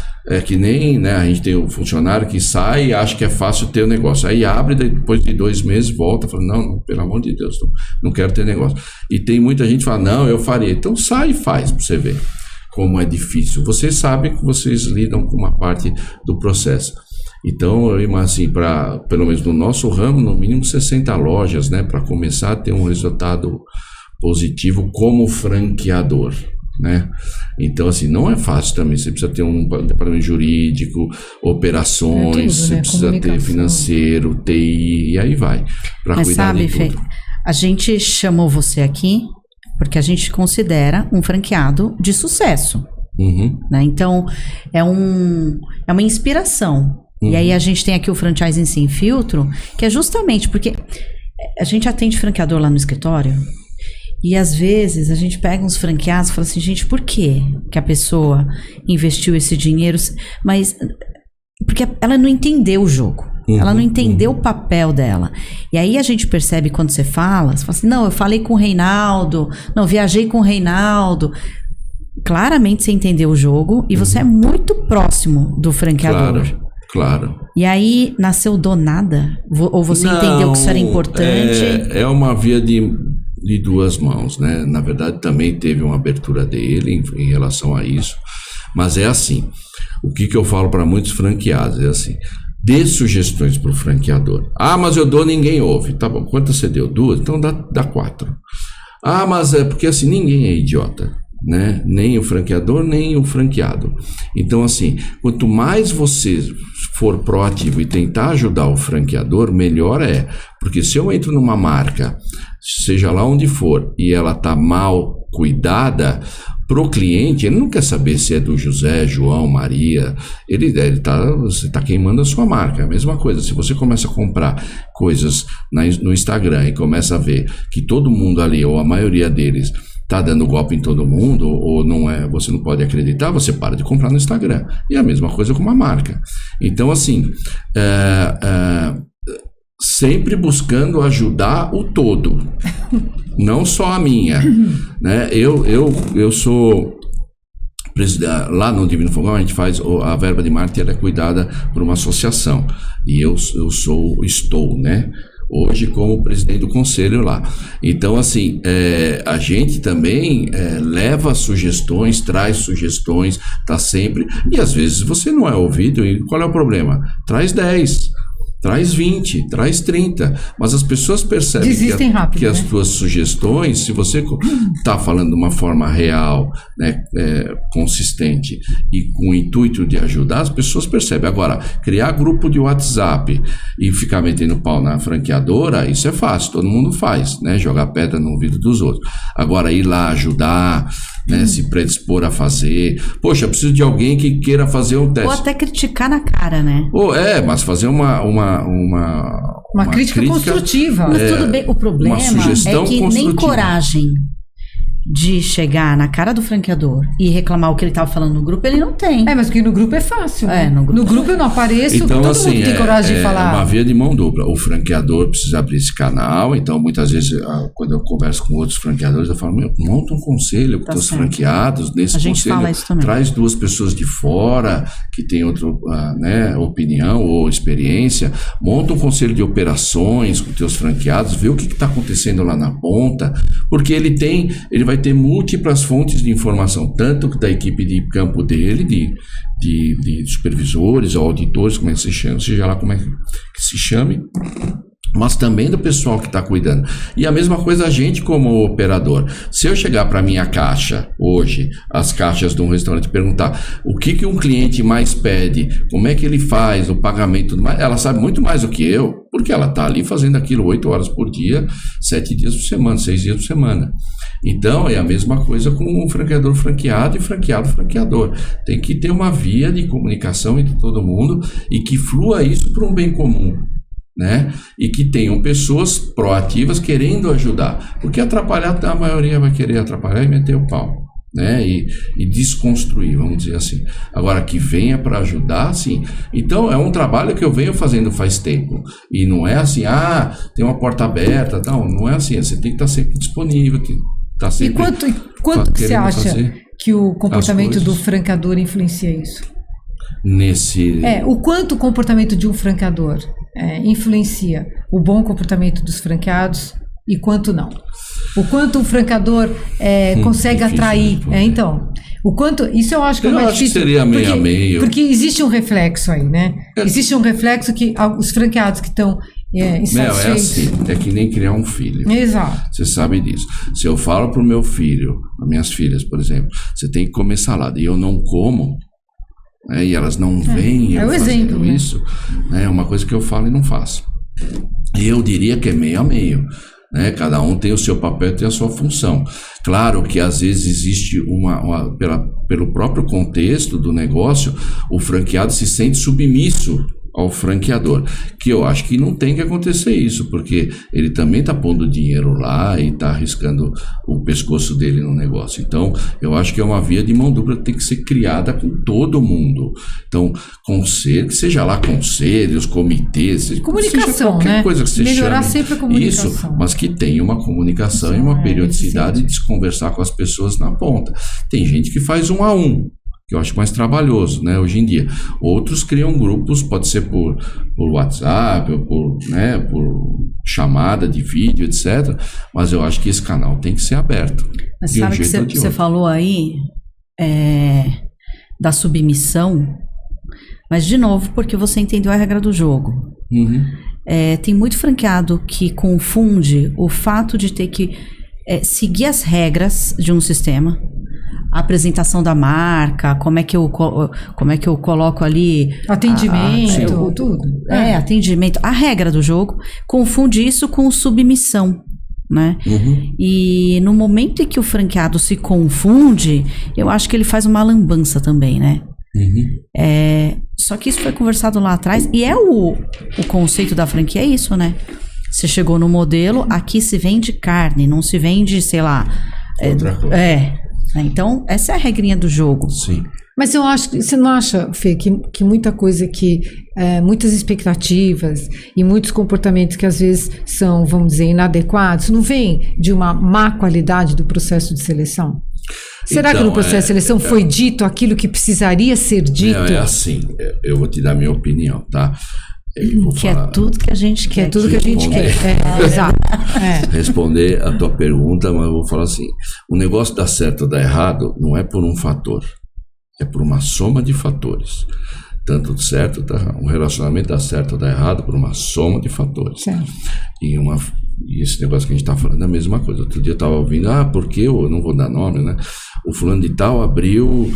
que nem, né, a gente tem um funcionário que sai e acha que é fácil ter o negócio, aí abre, depois de 2 meses volta, fala, não, pelo amor de Deus, não quero ter negócio. E tem muita gente que fala, não, eu faria. Então sai e faz para você ver como é difícil. Vocês sabem que vocês lidam com uma parte do processo. Então, assim, pelo menos no nosso ramo, no mínimo 60 lojas, né, para começar a ter um resultado positivo como franqueador, né? Então, assim, não é fácil também. Você precisa ter um departamento jurídico, operações, tudo, né? Você precisa ter financeiro, TI, e aí vai. Mas cuidar sabe, de tudo. Fê, a gente chamou você aqui porque a gente considera um franqueado de sucesso. Né? Então, é uma inspiração. E aí a gente tem aqui o Franchising Sem Filtro, que é justamente porque a gente atende franqueador lá no escritório e às vezes a gente pega uns franqueados e fala assim, gente, por que a pessoa investiu esse dinheiro? Mas porque ela não entendeu o jogo. Ela não entendeu o papel dela. E aí a gente percebe quando você fala assim, não, eu falei com o Reinaldo, não, viajei com o Reinaldo. Claramente você entendeu o jogo e você é muito próximo do franqueador. Claro. E aí, nasceu do nada? Ou você entendeu que isso era importante? É uma via de 2 mãos, né? Na verdade, também teve uma abertura dele em relação a isso. Mas é assim, o que eu falo para muitos franqueados é assim, dê sugestões para o franqueador. Mas eu dou, ninguém ouve. Tá bom, quantas você deu? 2? Então dá 4. Mas é porque assim, ninguém é idiota, né? Nem o franqueador, nem o franqueado. Então, assim, quanto mais você for proativo e tentar ajudar o franqueador, melhor é. Porque se eu entro numa marca, seja lá onde for, e ela está mal cuidada, pro cliente, ele não quer saber se é do José, João, Maria, você está queimando a sua marca. É a mesma coisa, se você começa a comprar coisas no Instagram e começa a ver que todo mundo ali, ou a maioria deles, está dando golpe em todo mundo, ou não é, você não pode acreditar, você para de comprar no Instagram. E a mesma coisa com uma marca. Então, assim, sempre buscando ajudar o todo, não só a minha, né? Eu sou presidente, lá no Divino Fogão a gente faz a verba de marketing, ela é cuidada por uma associação, e eu estou, né, hoje como presidente do conselho lá. Então, assim, a gente também leva sugestões, traz sugestões, tá sempre, e às vezes você não é ouvido, e qual é o problema? Traz 10, traz 20, traz 30, mas as pessoas percebem que as tuas sugestões, se você está falando de uma forma real, né, consistente e com o intuito de ajudar, as pessoas percebem. Agora, criar grupo de WhatsApp e ficar metendo pau na franqueadora, isso é fácil, todo mundo faz, né, jogar pedra no ouvido dos outros. Agora, ir lá ajudar, né, se predispor a fazer, poxa, eu preciso de alguém que queira fazer um teste. Ou até criticar na cara, né? Mas fazer uma crítica construtiva. Mas tudo bem, o problema é que nem coragem de chegar na cara do franqueador e reclamar o que ele estava falando no grupo, ele não tem. Mas porque no grupo é fácil. Né? No grupo eu não apareço, então, todo assim, mundo tem coragem de falar. É uma via de mão dupla. O franqueador precisa abrir esse canal, então muitas vezes, quando eu converso com outros franqueadores, eu falo, monta um conselho com os franqueados, nesse conselho traz 2 pessoas de fora, que tem outra opinião ou experiência, monta um conselho de operações com teus franqueados, vê o que está acontecendo lá na ponta, porque ele vai ter múltiplas fontes de informação, tanto da equipe de campo dele, de supervisores ou auditores, como é que se chama, seja lá como é que se chame, mas também do pessoal que está cuidando. E a mesma coisa a gente como operador. Se eu chegar para a minha caixa hoje, as caixas de um restaurante, e perguntar o que um cliente mais pede, como é que ele faz o pagamento, ela sabe muito mais do que eu, porque ela está ali fazendo aquilo 8 horas por dia, 7 dias por semana, 6 dias por semana. Então, é a mesma coisa com um franqueador franqueado e franqueador. Tem que ter uma via de comunicação entre todo mundo e que flua isso para um bem comum, né? E que tenham pessoas proativas querendo ajudar. Porque atrapalhar, a maioria vai querer atrapalhar e meter o pau, né? E desconstruir, vamos dizer assim. Agora, que venha para ajudar, sim. Então, é um trabalho que eu venho fazendo faz tempo. E não é assim, tem uma porta aberta, não é assim. Você tem que estar sempre disponível, tá sempre. E quanto que você acha que o comportamento do franqueador influencia isso? O quanto o comportamento de um franqueador influencia o bom comportamento dos franqueados e quanto não? O quanto um franqueador consegue atrair? Então, o quanto, isso eu acho que é mais difícil. Que seria meio a meio. Porque existe um reflexo aí, né? Existe um reflexo que os franqueados que estão insatisfeitos. É assim, é que nem criar um filho. Exato. Você sabe disso. Se eu falo pro meu filho, as minhas filhas, por exemplo, você tem que comer salada e eu não como, e elas não veem eu fazendo isso, né? É uma coisa que eu falo e não faço. E eu diria que é meio a meio. Né? Cada um tem o seu papel, tem a sua função. Claro que às vezes existe pelo próprio contexto do negócio, o franqueado se sente submisso ao franqueador, que eu acho que não tem que acontecer isso, porque ele também está pondo dinheiro lá e está arriscando o pescoço dele no negócio. Então, eu acho que é uma via de mão dupla que tem que ser criada com todo mundo. Então, conselho, seja lá conselhos, comitês, comunicação, seja qualquer, né? Coisa que você melhorar chame, sempre a comunicação. Isso, mas que tenha uma comunicação e uma periodicidade de se conversar com as pessoas na ponta. Tem gente que faz 1 a 1, que eu acho mais trabalhoso, né, hoje em dia. Outros criam grupos, pode ser por WhatsApp, ou por chamada de vídeo, etc. Mas eu acho que esse canal tem que ser aberto. Mas sabe que você falou aí da submissão, mas de novo, porque você entendeu a regra do jogo. Tem muito franqueado que confunde o fato de ter que seguir as regras de um sistema, a apresentação da marca, como é que eu coloco ali... Atendimento, tudo. Atendimento. A regra do jogo, confunde isso com submissão, né? E no momento em que o franqueado se confunde, eu acho que ele faz uma lambança também, né? Só que isso foi conversado lá atrás, e o conceito da franquia é isso, né? Você chegou no modelo, aqui se vende carne, não se vende, sei lá... Outra coisa. Então, essa é a regrinha do jogo. Sim. Mas eu acho que você não acha, Fê, que muita coisa muitas expectativas e muitos comportamentos que às vezes são, vamos dizer, inadequados, não vem de uma má qualidade do processo de seleção? Será que no processo de seleção foi dito aquilo que precisaria ser dito? Não, é assim, eu vou te dar minha opinião, tá? É tudo que a gente quer. É tudo que a gente quer. Exato. Responder a tua pergunta, mas eu vou falar assim: o negócio dá certo ou dá errado não é por um fator, é por uma soma de fatores. Tanto certo, um relacionamento dá certo ou dá errado por uma soma de fatores. Certo. E esse negócio que a gente está falando é a mesma coisa. Outro dia eu estava ouvindo, porque eu não vou dar nome, né? O fulano de tal abriu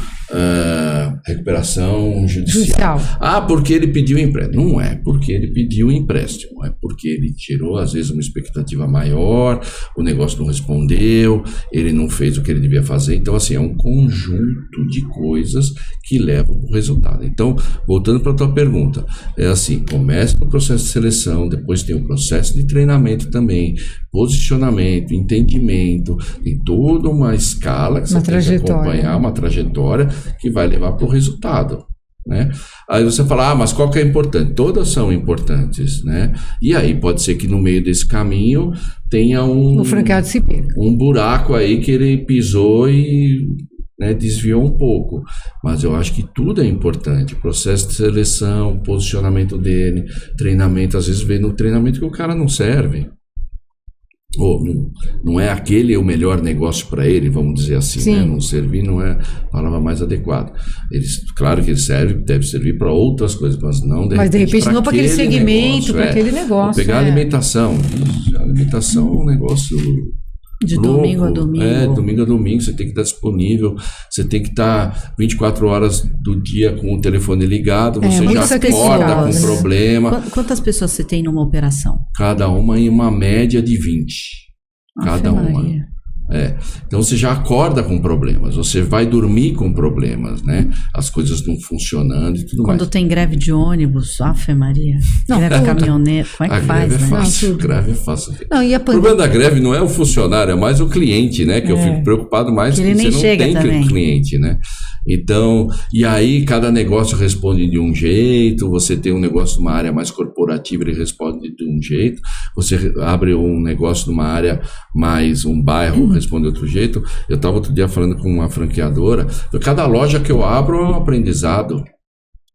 recuperação judicial. Porque ele pediu empréstimo. Não é porque ele pediu empréstimo, é porque ele tirou, às vezes, uma expectativa maior, o negócio não respondeu, ele não fez o que ele devia fazer. Então, assim, é um conjunto de coisas que levam ao resultado. Então, voltando para a tua pergunta, é assim, começa no processo de seleção, depois tem o processo de treinamento também, posicionamento, entendimento, tem toda uma escala que você tem que acompanhar, uma trajetória que vai levar para o resultado, né? Aí você fala, mas qual que é importante? Todas são importantes, né? E aí pode ser que no meio desse caminho tenha o franqueado se perca. Um buraco aí que ele pisou e desviou um pouco, mas eu acho que tudo é importante, processo de seleção, posicionamento dele, treinamento, às vezes vê no treinamento que o cara não serve, ou não é aquele o melhor negócio para ele, vamos dizer assim, né? Não servir não é a palavra mais adequada. Claro que ele deve servir para outras coisas, mas não de repente não para aquele segmento, para aquele negócio. Vou pegar a alimentação. A alimentação é um negócio de louco. Domingo a domingo. Domingo a domingo, você tem que estar disponível, você tem que estar 24 horas do dia com o telefone ligado, você já acorda com problema. Quantas pessoas você tem numa operação? Cada uma em uma média de 20. Cada uma. Então você já acorda com problemas, você vai dormir com problemas, né? As coisas não funcionando e tudo mais. Quando tem greve de ônibus, Ave Maria, greve de caminhoneiro, como é que faz, greve né? Greve é fácil. Não, o problema da greve não é o funcionário, é mais o cliente, né? Que eu fico preocupado mais que você não tem cliente, né? Então, e aí cada negócio responde de um jeito, você tem um negócio numa área mais corporativa, ele responde de um jeito, você abre um negócio numa área mais, um bairro, responde de outro jeito. Eu estava outro dia falando com uma franqueadora, cada loja que eu abro é um aprendizado.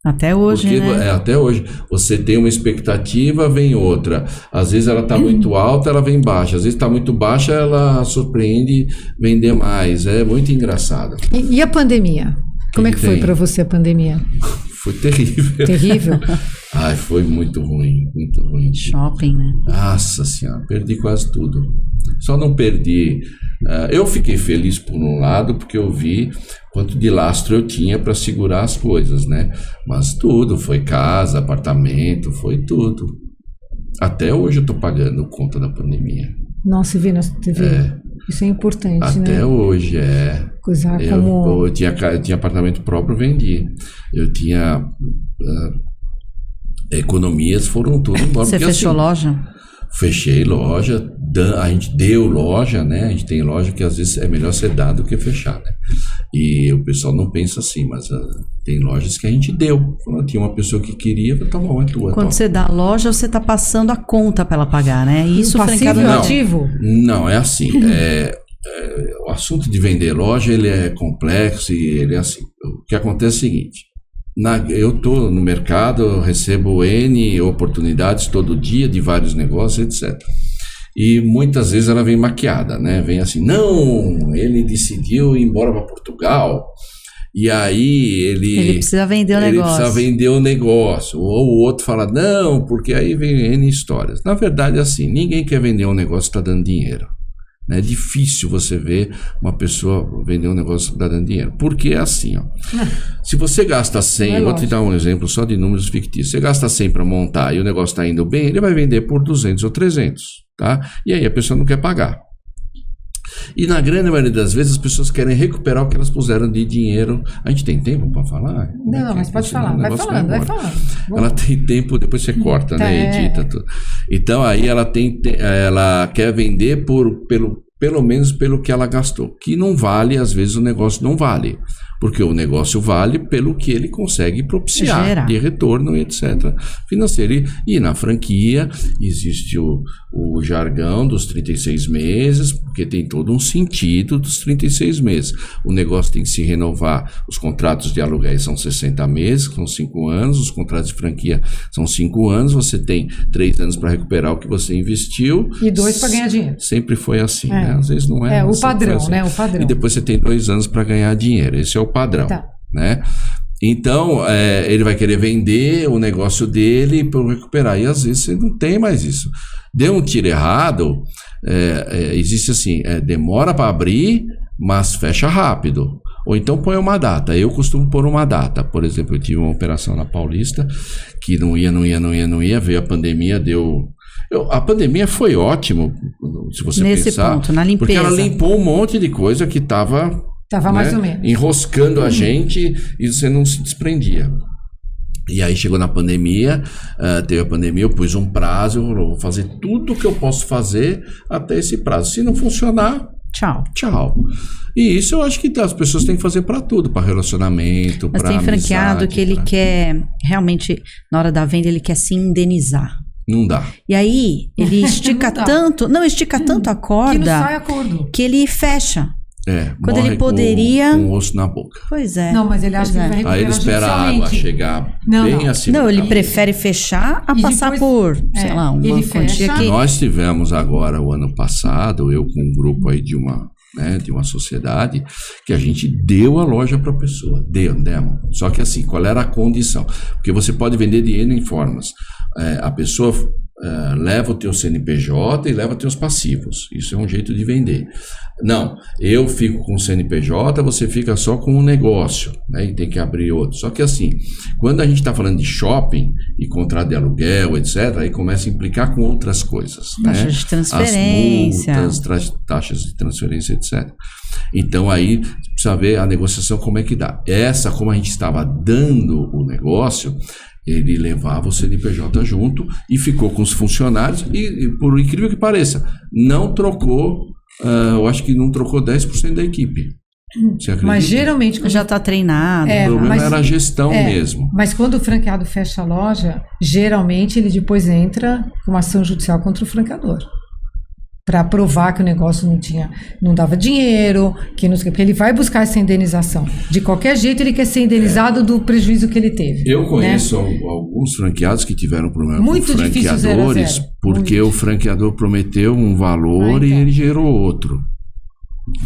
Até hoje, né? Até hoje. Você tem uma expectativa, vem outra. Às vezes ela está muito alta, ela vem baixa. Às vezes está muito baixa, ela surpreende vender mais. É muito engraçado. E a pandemia? Como é que foi para você a pandemia? Foi terrível. Terrível? Foi muito ruim, muito ruim. Shopping, né? Nossa Senhora, perdi quase tudo. Só não perdi. Eu fiquei feliz por um lado, porque eu vi quanto de lastro eu tinha para segurar as coisas, né? Mas tudo, foi casa, apartamento, foi tudo. Até hoje eu estou pagando conta da pandemia. Nossa, vi na TV. Isso é importante, até né? Até hoje, Coisa como... eu tinha apartamento próprio, vendi. Eu tinha... economias foram tudo embora. Você fechou loja? Fechei loja, a gente deu loja, né? A gente tem loja que às vezes é melhor ser dado do que fechar, né? E o pessoal não pensa assim, mas tem lojas que a gente deu. Tinha uma pessoa que queria, tá bom, é tua. Quando você dá loja, você tá passando a conta para ela pagar, né? Isso passivo e ativo? Não, é assim. O assunto de vender loja, ele é complexo e ele é assim. O que acontece é o seguinte. Eu estou no mercado, eu recebo N oportunidades todo dia de vários negócios, etc. E muitas vezes ela vem maquiada, né? Vem assim, não, ele decidiu ir embora para Portugal, e aí ele precisa vender o negócio. Ele precisa vender o negócio. Ou o outro fala, não, porque aí vem N histórias. Na verdade, assim, ninguém quer vender um negócio que está dando dinheiro. É difícil você ver uma pessoa vender um negócio que está dando dinheiro. Porque é assim, ó. Se você gasta 100, vou te dar um exemplo só de números fictícios. Você gasta 100 para montar e o negócio está indo bem, ele vai vender por 200 ou 300, tá? E aí a pessoa não quer pagar. E na grande maioria das vezes as pessoas querem recuperar o que elas puseram de dinheiro. A gente tem tempo para falar? Não, mas pode falar. Vai falando. Ela tem tempo, depois você corta, né? Edita tudo. Então aí ela quer vender pelo menos pelo que ela gastou. Que não vale, às vezes o negócio não vale. Porque o negócio vale pelo que ele consegue propiciar de retorno, etc. financeiro. E na franquia existe o jargão dos 36 meses, porque tem todo um sentido dos 36 meses. O negócio tem que se renovar. Os contratos de aluguéis são 60 meses, são 5 anos. Os contratos de franquia são 5 anos. Você tem 3 anos para recuperar o que você investiu. E 2 para ganhar dinheiro. Sempre foi assim, né? Às vezes não é. O padrão, assim. Né? O padrão. E depois você tem 2 anos para ganhar dinheiro. Esse é o padrão, né? Então, ele vai querer vender o negócio dele para recuperar. E às vezes você não tem mais isso. Deu um tiro errado, existe assim, demora para abrir, mas fecha rápido. Ou então põe uma data. Eu costumo pôr uma data. Por exemplo, eu tive uma operação na Paulista que não ia, veio a pandemia, a pandemia foi ótimo, se você nesse pensar. Ponto, na limpeza. Porque ela limpou um monte de coisa que estava mais ou menos enroscando a gente e você não se desprendia. E aí chegou na pandemia, teve a pandemia, eu pus um prazo, eu vou fazer tudo o que eu posso fazer até esse prazo. Se não funcionar, tchau. E isso eu acho que as pessoas têm que fazer para tudo, para relacionamento, para amizade. Mas tem franqueado que ele quer, realmente, na hora da venda, ele quer se indenizar. Não dá. E aí, ele estica tanto a corda, que não sai acordo, que ele fecha. Quando morre ele poderia... com o osso na boca. Pois é. Não, mas ele acha que vai recuperar. Aí ele espera a água chegar bem acima. Não, ele prefere fechar a passar depois, por, sei lá, uma quantia que... Nós tivemos agora, o ano passado, eu com um grupo aí de uma sociedade, que a gente deu a loja para a pessoa. Demos. Só que assim, qual era a condição? Porque você pode vender de N formas. A pessoa... leva o teu CNPJ e leva teus passivos. Isso é um jeito de vender. Não, eu fico com o CNPJ, você fica só com o negócio, né? E tem que abrir outro. Só que assim, quando a gente está falando de shopping e contrato de aluguel, etc., aí começa a implicar com outras coisas. Taxas de transferência. As multas, taxas de transferência, etc. Então aí precisa ver a negociação como é que dá. Como a gente estava dando o negócio, ele levava o CNPJ junto e ficou com os funcionários e por incrível que pareça, não trocou, eu acho que não trocou 10% da equipe. Você acredita? Mas geralmente... Já está treinado. O problema era a gestão mesmo. Mas quando o franqueado fecha a loja, geralmente ele depois entra com uma ação judicial contra o franqueador. Para provar que o negócio não dava dinheiro, porque ele vai buscar essa indenização. De qualquer jeito, ele quer ser indenizado do prejuízo que ele teve. Eu conheço alguns franqueados que tiveram problema muito com franqueadores, 0 a 0. Porque o franqueador prometeu um valor e ele gerou outro.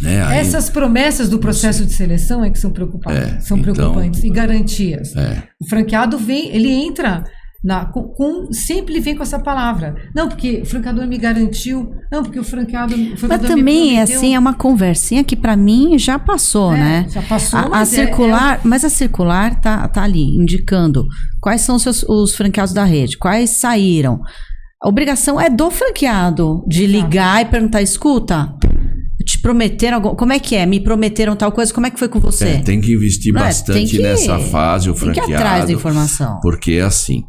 Né? Aí, essas promessas do processo de seleção é que são preocupantes. Preocupantes. E garantias. O franqueado ele entra... sempre vem com essa palavra. Não, porque o franqueador me garantiu. Não, porque o franqueador mas também é assim, é uma conversinha que para mim já passou, né? Já passou, mas a circular tá ali indicando quais são os franqueados da rede, quais saíram. A obrigação é do franqueado de ligar e perguntar, escuta, te prometeram como é que é? Me prometeram tal coisa, como é que foi com você? Tem que investir bastante nessa fase, o franqueado. Tem que ir atrás da informação. Porque é assim,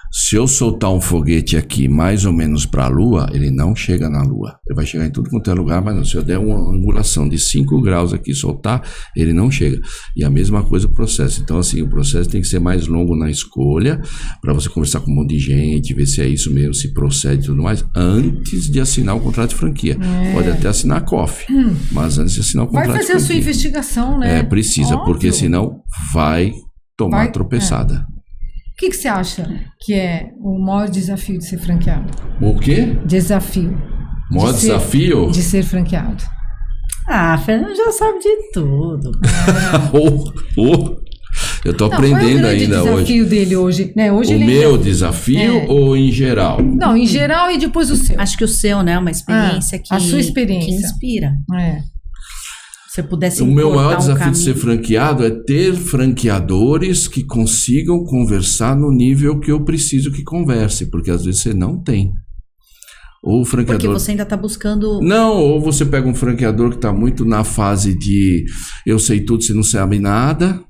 se eu soltar um foguete aqui mais ou menos para a Lua, ele não chega na Lua. Ele vai chegar em tudo quanto é lugar, mas não. Se eu der uma angulação de 5 graus aqui e soltar, ele não chega. E a mesma coisa o processo. Então, assim, o processo tem que ser mais longo na escolha, para você conversar com um monte de gente, ver se é isso mesmo, se procede e tudo mais, antes de assinar o contrato de franquia. Pode até assinar COF, mas antes de assinar o contrato de franquia. Vai fazer a sua investigação, né? Precisa, óbvio. Porque senão vai tomar tropeçada. O que você acha que é o maior desafio de ser franqueado? O quê? Desafio. O maior desafio? De ser franqueado. Fernando já sabe de tudo. Eu estou Qual é o aprendendo grande ainda desafio hoje. dele hoje? Né? Hoje O ele meu ainda... desafio ou em geral? Não, em geral e depois o seu. Acho que o seu, né? Uma experiência que... a sua experiência. Que inspira. Se eu pudesse O meu maior importar desafio de caminho. ser franqueado é ter franqueadores que consigam conversar no nível que eu preciso que converse, porque às vezes você não tem. Ou o franqueador... Porque você ainda está buscando... Não, ou você pega um franqueador que está muito na fase de eu sei tudo, você não sabe nada,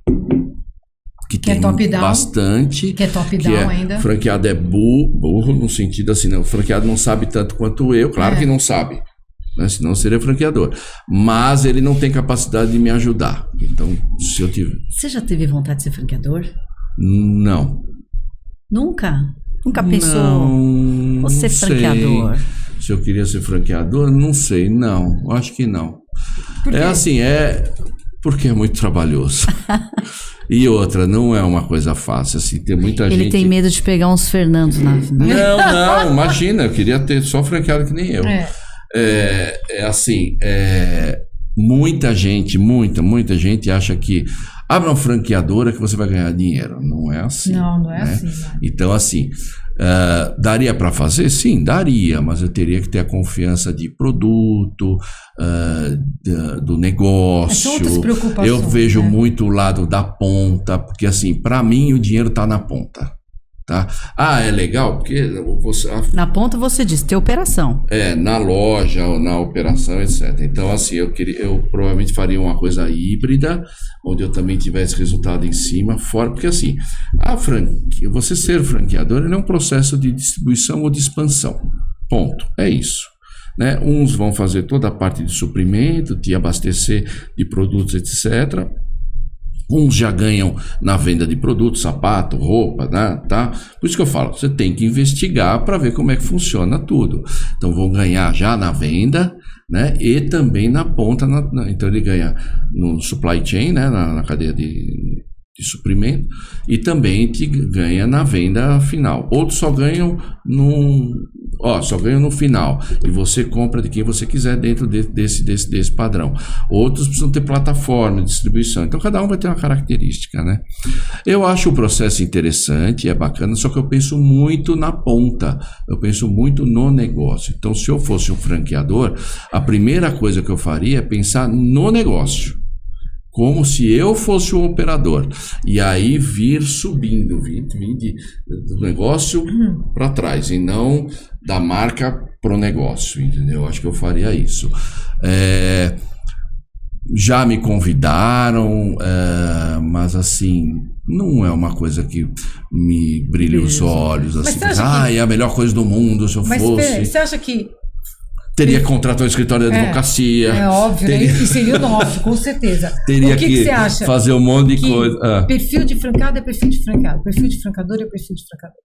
que tem top-down. bastante. Que é top-down ainda. Franqueado é burro no sentido assim, não, o franqueado não sabe tanto quanto eu, claro que não sabe. Né? Senão seria franqueador. Mas ele não tem capacidade de me ajudar. Então, se eu tiver... Você já teve vontade de ser franqueador? Não. Nunca? Nunca pensou Não, você não franqueador? sei. Se eu queria ser franqueador, não sei, não. Acho que não. Por quê? É assim, porque é muito trabalhoso. E outra, não é uma coisa fácil, assim, tem muita gente... Ele tem medo de pegar uns Fernandos na... Não, imagina, eu queria ter só franqueado que nem eu. Assim, muita gente acha que abra uma franqueadora que você vai ganhar dinheiro. Não é assim. Não é né? assim. Não. Então, assim, daria para fazer? Sim, daria, mas eu teria que ter a confiança de produto, do negócio. São outras preocupações, eu vejo né? muito o lado da ponta, porque assim, para mim o dinheiro está na ponta. Tá? É legal, porque Na ponta você diz, ter operação. na loja, ou na operação, etc. Então, assim, eu provavelmente faria uma coisa híbrida, onde eu também tivesse resultado em cima, fora, porque assim, você ser franqueador ele é um processo de distribuição ou de expansão. Ponto. É isso. Né? Uns vão fazer toda a parte de suprimento, de abastecer de produtos, etc. Uns já ganham na venda de produtos, sapato, roupa, né, tá? Por isso que eu falo, você tem que investigar para ver como é que funciona tudo. Então vão ganhar já na venda, né? E também na ponta, então ele ganha no supply chain, né? Na cadeia de suprimento, e também te ganha na venda final. Outros só ganham no final, e você compra de quem você quiser dentro desse padrão. Outros precisam ter plataforma de distribuição, então cada um vai ter uma característica, né? Eu acho o processo interessante, é bacana, só que eu penso muito na ponta, eu penso muito no negócio. Então, se eu fosse um franqueador, a primeira coisa que eu faria é pensar no negócio, como se eu fosse o operador, e aí vir subindo, vir do negócio para trás, e não da marca pro negócio, entendeu? Acho que eu faria isso. Já me convidaram, mas assim, não é uma coisa que me brilha os olhos, assim, é a melhor coisa do mundo se eu fosse. Mas você acha que teria que contratar um escritório de advocacia. É óbvio, né? E seria o nosso, com certeza. Teria o que você acha? Fazer um monte de coisa. Perfil de franqueado é perfil de franqueado. Perfil de franqueador é perfil de franqueador.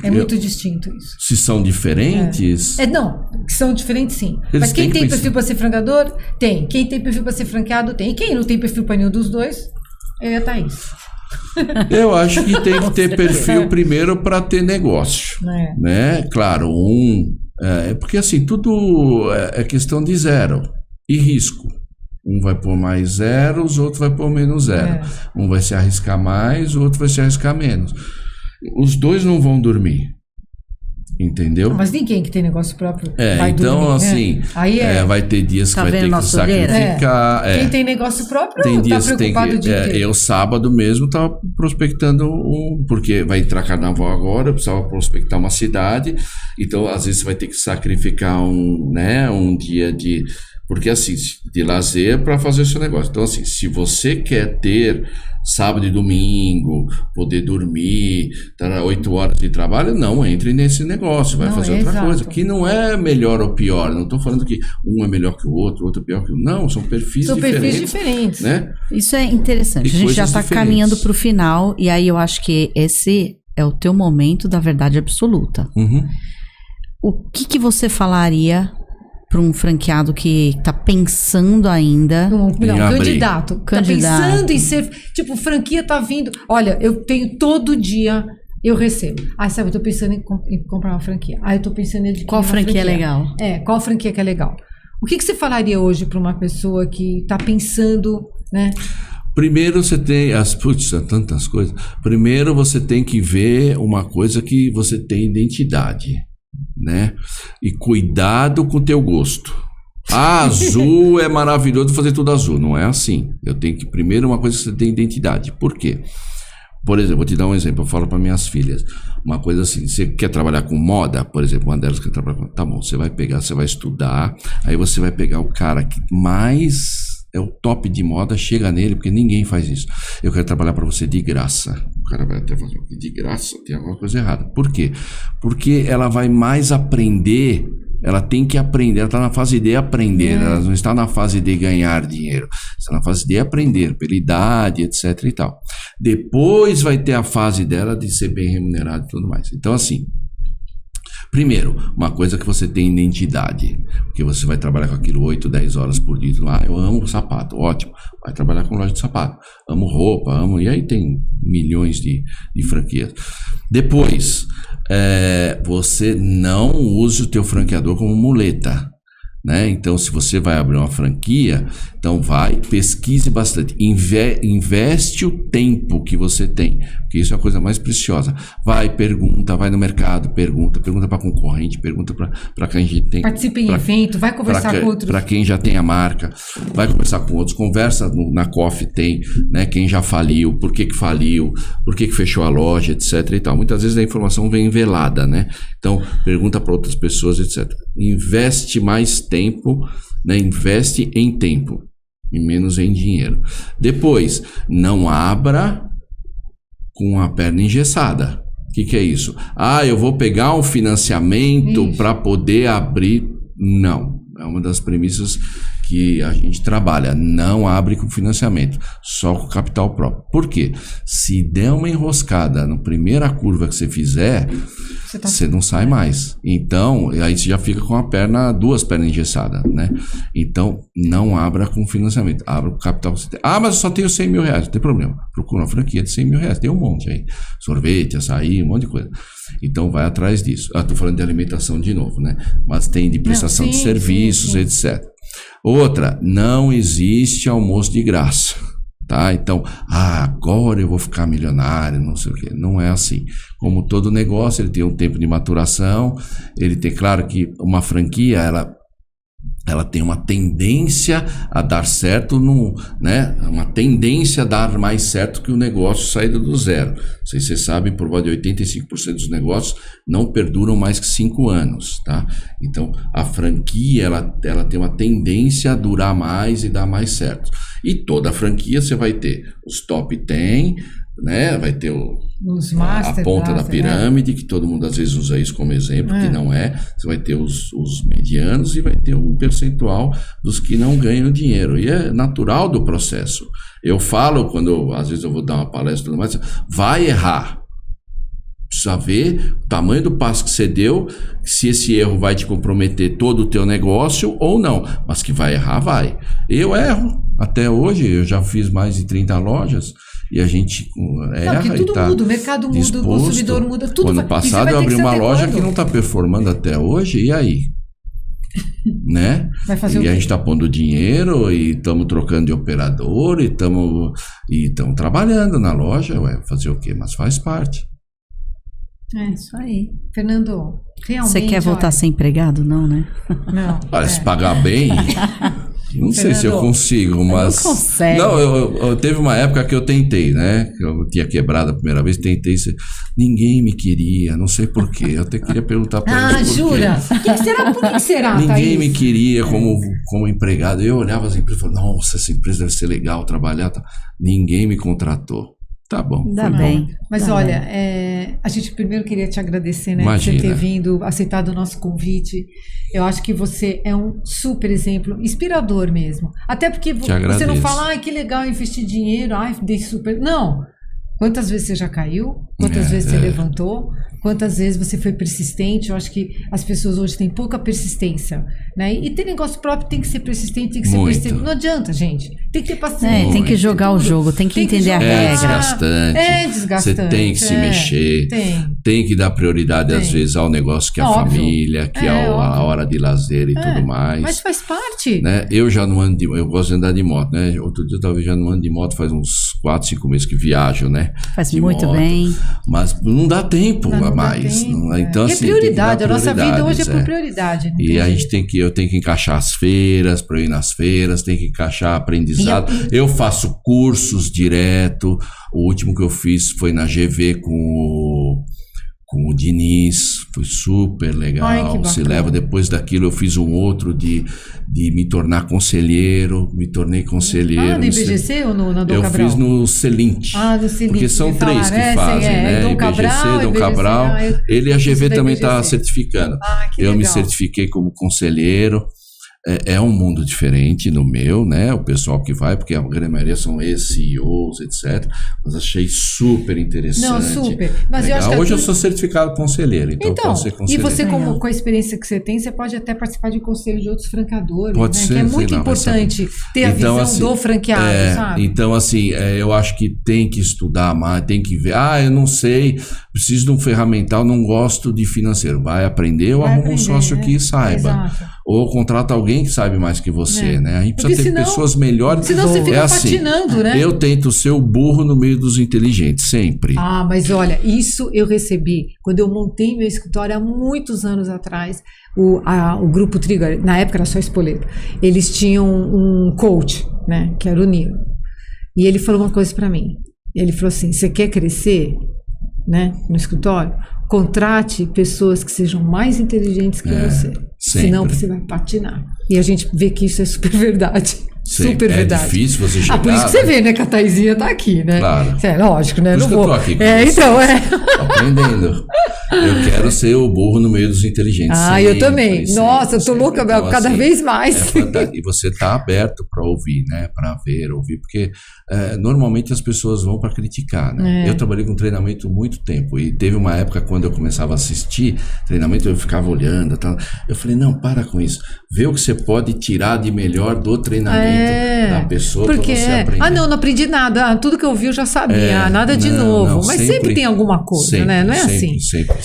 É muito distinto isso. Se são diferentes? Não, que são diferentes sim. Eles Mas quem tem pensar. perfil para ser franqueador, tem. Quem tem perfil para ser franqueado, tem. E quem não tem perfil para nenhum dos dois, é a Thaís. Eu acho que tem que ter perfil primeiro para ter negócio. Né? Claro, porque assim, tudo é questão de zero e risco. Um vai pôr mais zeros, outro vai pôr menos zero. Um vai se arriscar mais, o outro vai se arriscar menos. Os dois não vão dormir. Entendeu? Mas ninguém que tem negócio próprio vai então, dormir, assim, né? Aí vai ter dias que vai ter que sacrificar. Quem tem negócio próprio tem dias tá preocupado o dia inteiro. Eu, sábado mesmo, estava prospectando porque vai entrar carnaval agora, eu precisava prospectar uma cidade, então, às vezes, você vai ter que sacrificar um dia de... Porque, assim, de lazer para fazer o seu negócio. Então, assim, se você quer ter sábado e domingo, poder dormir, 8 horas de trabalho, não entre nesse negócio, vai fazer outra coisa. Que não é melhor ou pior. Não estou falando que um é melhor que o outro é pior que o outro. Não, são perfis diferentes. Né? Isso é interessante. A gente já está caminhando para o final, e aí eu acho que esse é o teu momento da verdade absoluta. O que você falaria para um franqueado que está pensando ainda... Candidato. Está pensando em ser... Tipo, franquia está vindo... Olha, eu tenho todo dia... Eu recebo. Sabe, eu estou pensando em comprar uma franquia. Eu estou pensando em... Qual franquia é legal? Qual franquia que é legal? O que você falaria hoje para uma pessoa que está pensando, né? Primeiro você tem tantas coisas. Primeiro você tem que ver uma coisa que você tem identidade, né? E cuidado com o teu gosto. Azul é maravilhoso fazer tudo azul. Não é assim. Eu tenho que, primeiro, uma coisa que você tem identidade. Por quê? Por exemplo, vou te dar um exemplo. Eu falo para minhas filhas. Uma coisa assim, você quer trabalhar com moda? Por exemplo, uma delas quer trabalhar com... Tá bom, você vai estudar. Aí você vai pegar o cara que mais... é o top de moda, chega nele, porque ninguém faz isso. Eu quero trabalhar para você de graça. O cara vai até fazer de graça, tem alguma coisa errada. Por quê? Porque ela vai mais aprender, ela tem que aprender, ela está na fase de aprender, ela não está na fase de ganhar dinheiro, está na fase de aprender, pela idade, etc e tal. Depois vai ter a fase dela de ser bem remunerada e tudo mais. Então, assim, primeiro, uma coisa que você tem identidade, porque você vai trabalhar com aquilo 8, 10 horas por dia. Eu amo sapato, ótimo. Vai trabalhar com loja de sapato. Amo roupa, amo... E aí tem milhões de franquias. Depois, você não use o teu franqueador como muleta, né? Então, se você vai abrir uma franquia, então pesquise bastante, investe o tempo que você tem, porque isso é a coisa mais preciosa. Vai no mercado, pergunta para concorrente, pergunta para quem a gente tem. Participe em evento, vai conversar com outros. Para quem já tem a marca, vai conversar com outros, conversa na Coffee, tem, né? Quem já faliu, por que faliu, por que fechou a loja, etc e tal. Muitas vezes a informação vem velada, né? Então, pergunta para outras pessoas, etc. Investe mais tempo, né? Investe em tempo e menos em dinheiro. Depois, não abra com a perna engessada. O que é isso? Eu vou pegar um financiamento para poder abrir. Não, é uma das premissas que a gente trabalha. Não abre com financiamento, só com capital próprio. Por quê? Se der uma enroscada na primeira curva que você fizer, você não sai mais. Então, aí você já fica com duas pernas engessadas, né? Então, não abra com financiamento, abra com capital que você tem. Mas eu só tenho 100 mil reais, não tem problema. Procura uma franquia de 100 mil reais, tem um monte aí. Sorvete, açaí, um monte de coisa. Então, vai atrás disso. Estou falando de alimentação de novo, né? Mas tem de prestação de serviços, etc. Outra, não existe almoço de graça, tá? Então, agora eu vou ficar milionário, não sei o quê. Não é assim. Como todo negócio, ele tem um tempo de maturação, ele tem, claro que uma franquia, ela tem uma tendência a dar certo, né? Uma tendência a dar mais certo que o negócio saído do zero. Não sei se vocês sabem, por volta de 85% dos negócios não perduram mais que 5 anos, tá? Então, a franquia, ela tem uma tendência a durar mais e dar mais certo. E toda a franquia você vai ter os top 10, né? Vai ter a ponta da pirâmide, que todo mundo às vezes usa isso como exemplo, que não é. Você vai ter os medianos e vai ter um percentual dos que não ganham dinheiro. E é natural do processo. Eu falo, às vezes eu vou dar uma palestra e tudo mais, vai errar. Precisa ver o tamanho do passo que você deu, se esse erro vai te comprometer todo o teu negócio ou não. Mas que vai errar, vai. Eu erro. Até hoje, eu já fiz mais de 30 lojas e a gente erra. Porque tudo muda, o mercado muda, o consumidor muda, tudo. Ano passado eu abri uma loja que não está performando até hoje, e aí? Né? Vai fazer e a gente está pondo dinheiro e estamos trocando de operador e estamos trabalhando na loja, fazer o quê? Mas faz parte. É isso aí. Fernando, realmente... Você quer voltar a ser empregado? Não, né? Não. Olha, se pagar bem... Não sei se eu consigo, mas... Não consegue. Não, eu teve uma época que eu tentei, né? Que eu tinha quebrado a primeira vez, tentei. Ninguém me queria, não sei porquê. Eu até queria perguntar para eles por quê. Jura? Por que será, Ninguém Thaís? me queria como empregado. Eu olhava as empresas e falava, nossa, essa empresa deve ser legal trabalhar. Tá. Ninguém me contratou. Tá bom. Dá bem. Mas olha, a gente primeiro queria te agradecer, né? Por você ter vindo, aceitado o nosso convite. Eu acho que você é um super exemplo, inspirador mesmo. Até porque você não fala, que legal investir dinheiro, dei super. Não. Quantas vezes você já caiu? Quantas vezes você levantou? quantas vezes você foi persistente. Eu acho que as pessoas hoje têm pouca persistência, né? E ter negócio próprio tem que ser persistente, tem que ser persistente. Não adianta, gente. Tem que ter paciência. Tem que jogar o jogo, tem que entender a regra. É desgastante. Você tem que se mexer. Tem que dar prioridade, às vezes, ao negócio que é a família, que é a hora de lazer e tudo mais. Mas faz parte. Né? Eu já não ando eu gosto de andar de moto, né? Outro dia eu talvez já não ando de moto, faz uns 4, 5 meses que viajo, né? Faz muito bem. Mas não dá tempo a mais. Então, assim, é prioridade, a nossa vida hoje é por prioridade. E a gente eu tenho que encaixar as feiras, para eu ir nas feiras, tem que encaixar aprendizado. Eu faço cursos direto. O último que eu fiz foi na GV com o Diniz, foi super legal. Se leva, depois daquilo eu fiz um outro de me tornar conselheiro, me tornei conselheiro. No IBGC ou na Dom Cabral? Eu fiz no Celint. No Celint. Porque são 3 que fazem, né? Dom Cabral, Dom Cabral. Ele e a GV também está certificando. Eu me certifiquei como conselheiro. É um mundo diferente no meu, né? O pessoal que vai, porque a grande maioria são ex-CEOs, etc. Mas achei super interessante. Não, super. Mas eu acho que hoje eu sou certificado conselheiro, então posso ser conselheiro. E você, com a experiência que você tem, você pode até participar de conselho de outros franqueadores, pode ser, que é muito importante ter a visão do franqueado, sabe? Então, assim, eu acho que tem que estudar mais, tem que ver. Eu não sei, preciso de um ferramental, não gosto de financeiro. Vai aprender ou arruma um sócio que saiba. Exato. Ou contrata alguém que sabe mais que você, né? A gente precisa ter pessoas melhores. Senão você fica patinando, né? Eu tento ser o burro no meio dos inteligentes, sempre. Mas olha, isso eu recebi quando eu montei meu escritório há muitos anos atrás. O Grupo Trigger, na época era só Spoleto, eles tinham um coach, né? Que era o Nilo. E ele falou uma coisa para mim. Ele falou assim, você quer crescer, né? No escritório? Contrate pessoas que sejam mais inteligentes que você. Sempre. Senão você vai patinar. E a gente vê que isso é super verdade. Sempre. Super verdade. É difícil você chegar. Por isso que você vê, né? Que a Thaisinha tá aqui, né? Claro. Lógico, né? Por isso não que vou. Eu tô aqui com aprendendo. Eu quero ser o burro no meio dos inteligentes. Eu também. Nossa, eu tô louca então, cada vez mais. E você tá aberto para ouvir, né? Para ver, ouvir, porque normalmente as pessoas vão para criticar, né? Eu trabalhei com treinamento muito tempo e teve uma época quando eu começava a assistir treinamento, eu ficava olhando, tal. Eu falei, não, para com isso. Vê o que você pode tirar de melhor do treinamento da pessoa para você aprender. Não aprendi nada. Tudo que eu vi eu já sabia. Nada de novo. Mas sempre tem alguma coisa, né? Não é assim? Sempre.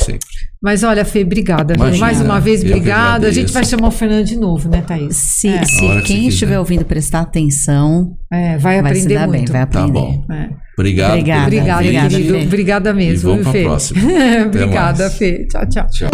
Mas olha, Fê, obrigada. Imagina, mais uma vez, obrigada. A gente vai chamar o Fernando de novo, né, Thaís? Se quem estiver ouvindo prestar atenção, vai aprender muito. Bem, vai aprender. Tá bom. Obrigado. Obrigada, querido. Obrigada mesmo, e vamos Fê. Pra próxima. Obrigada, Fê. Tchau.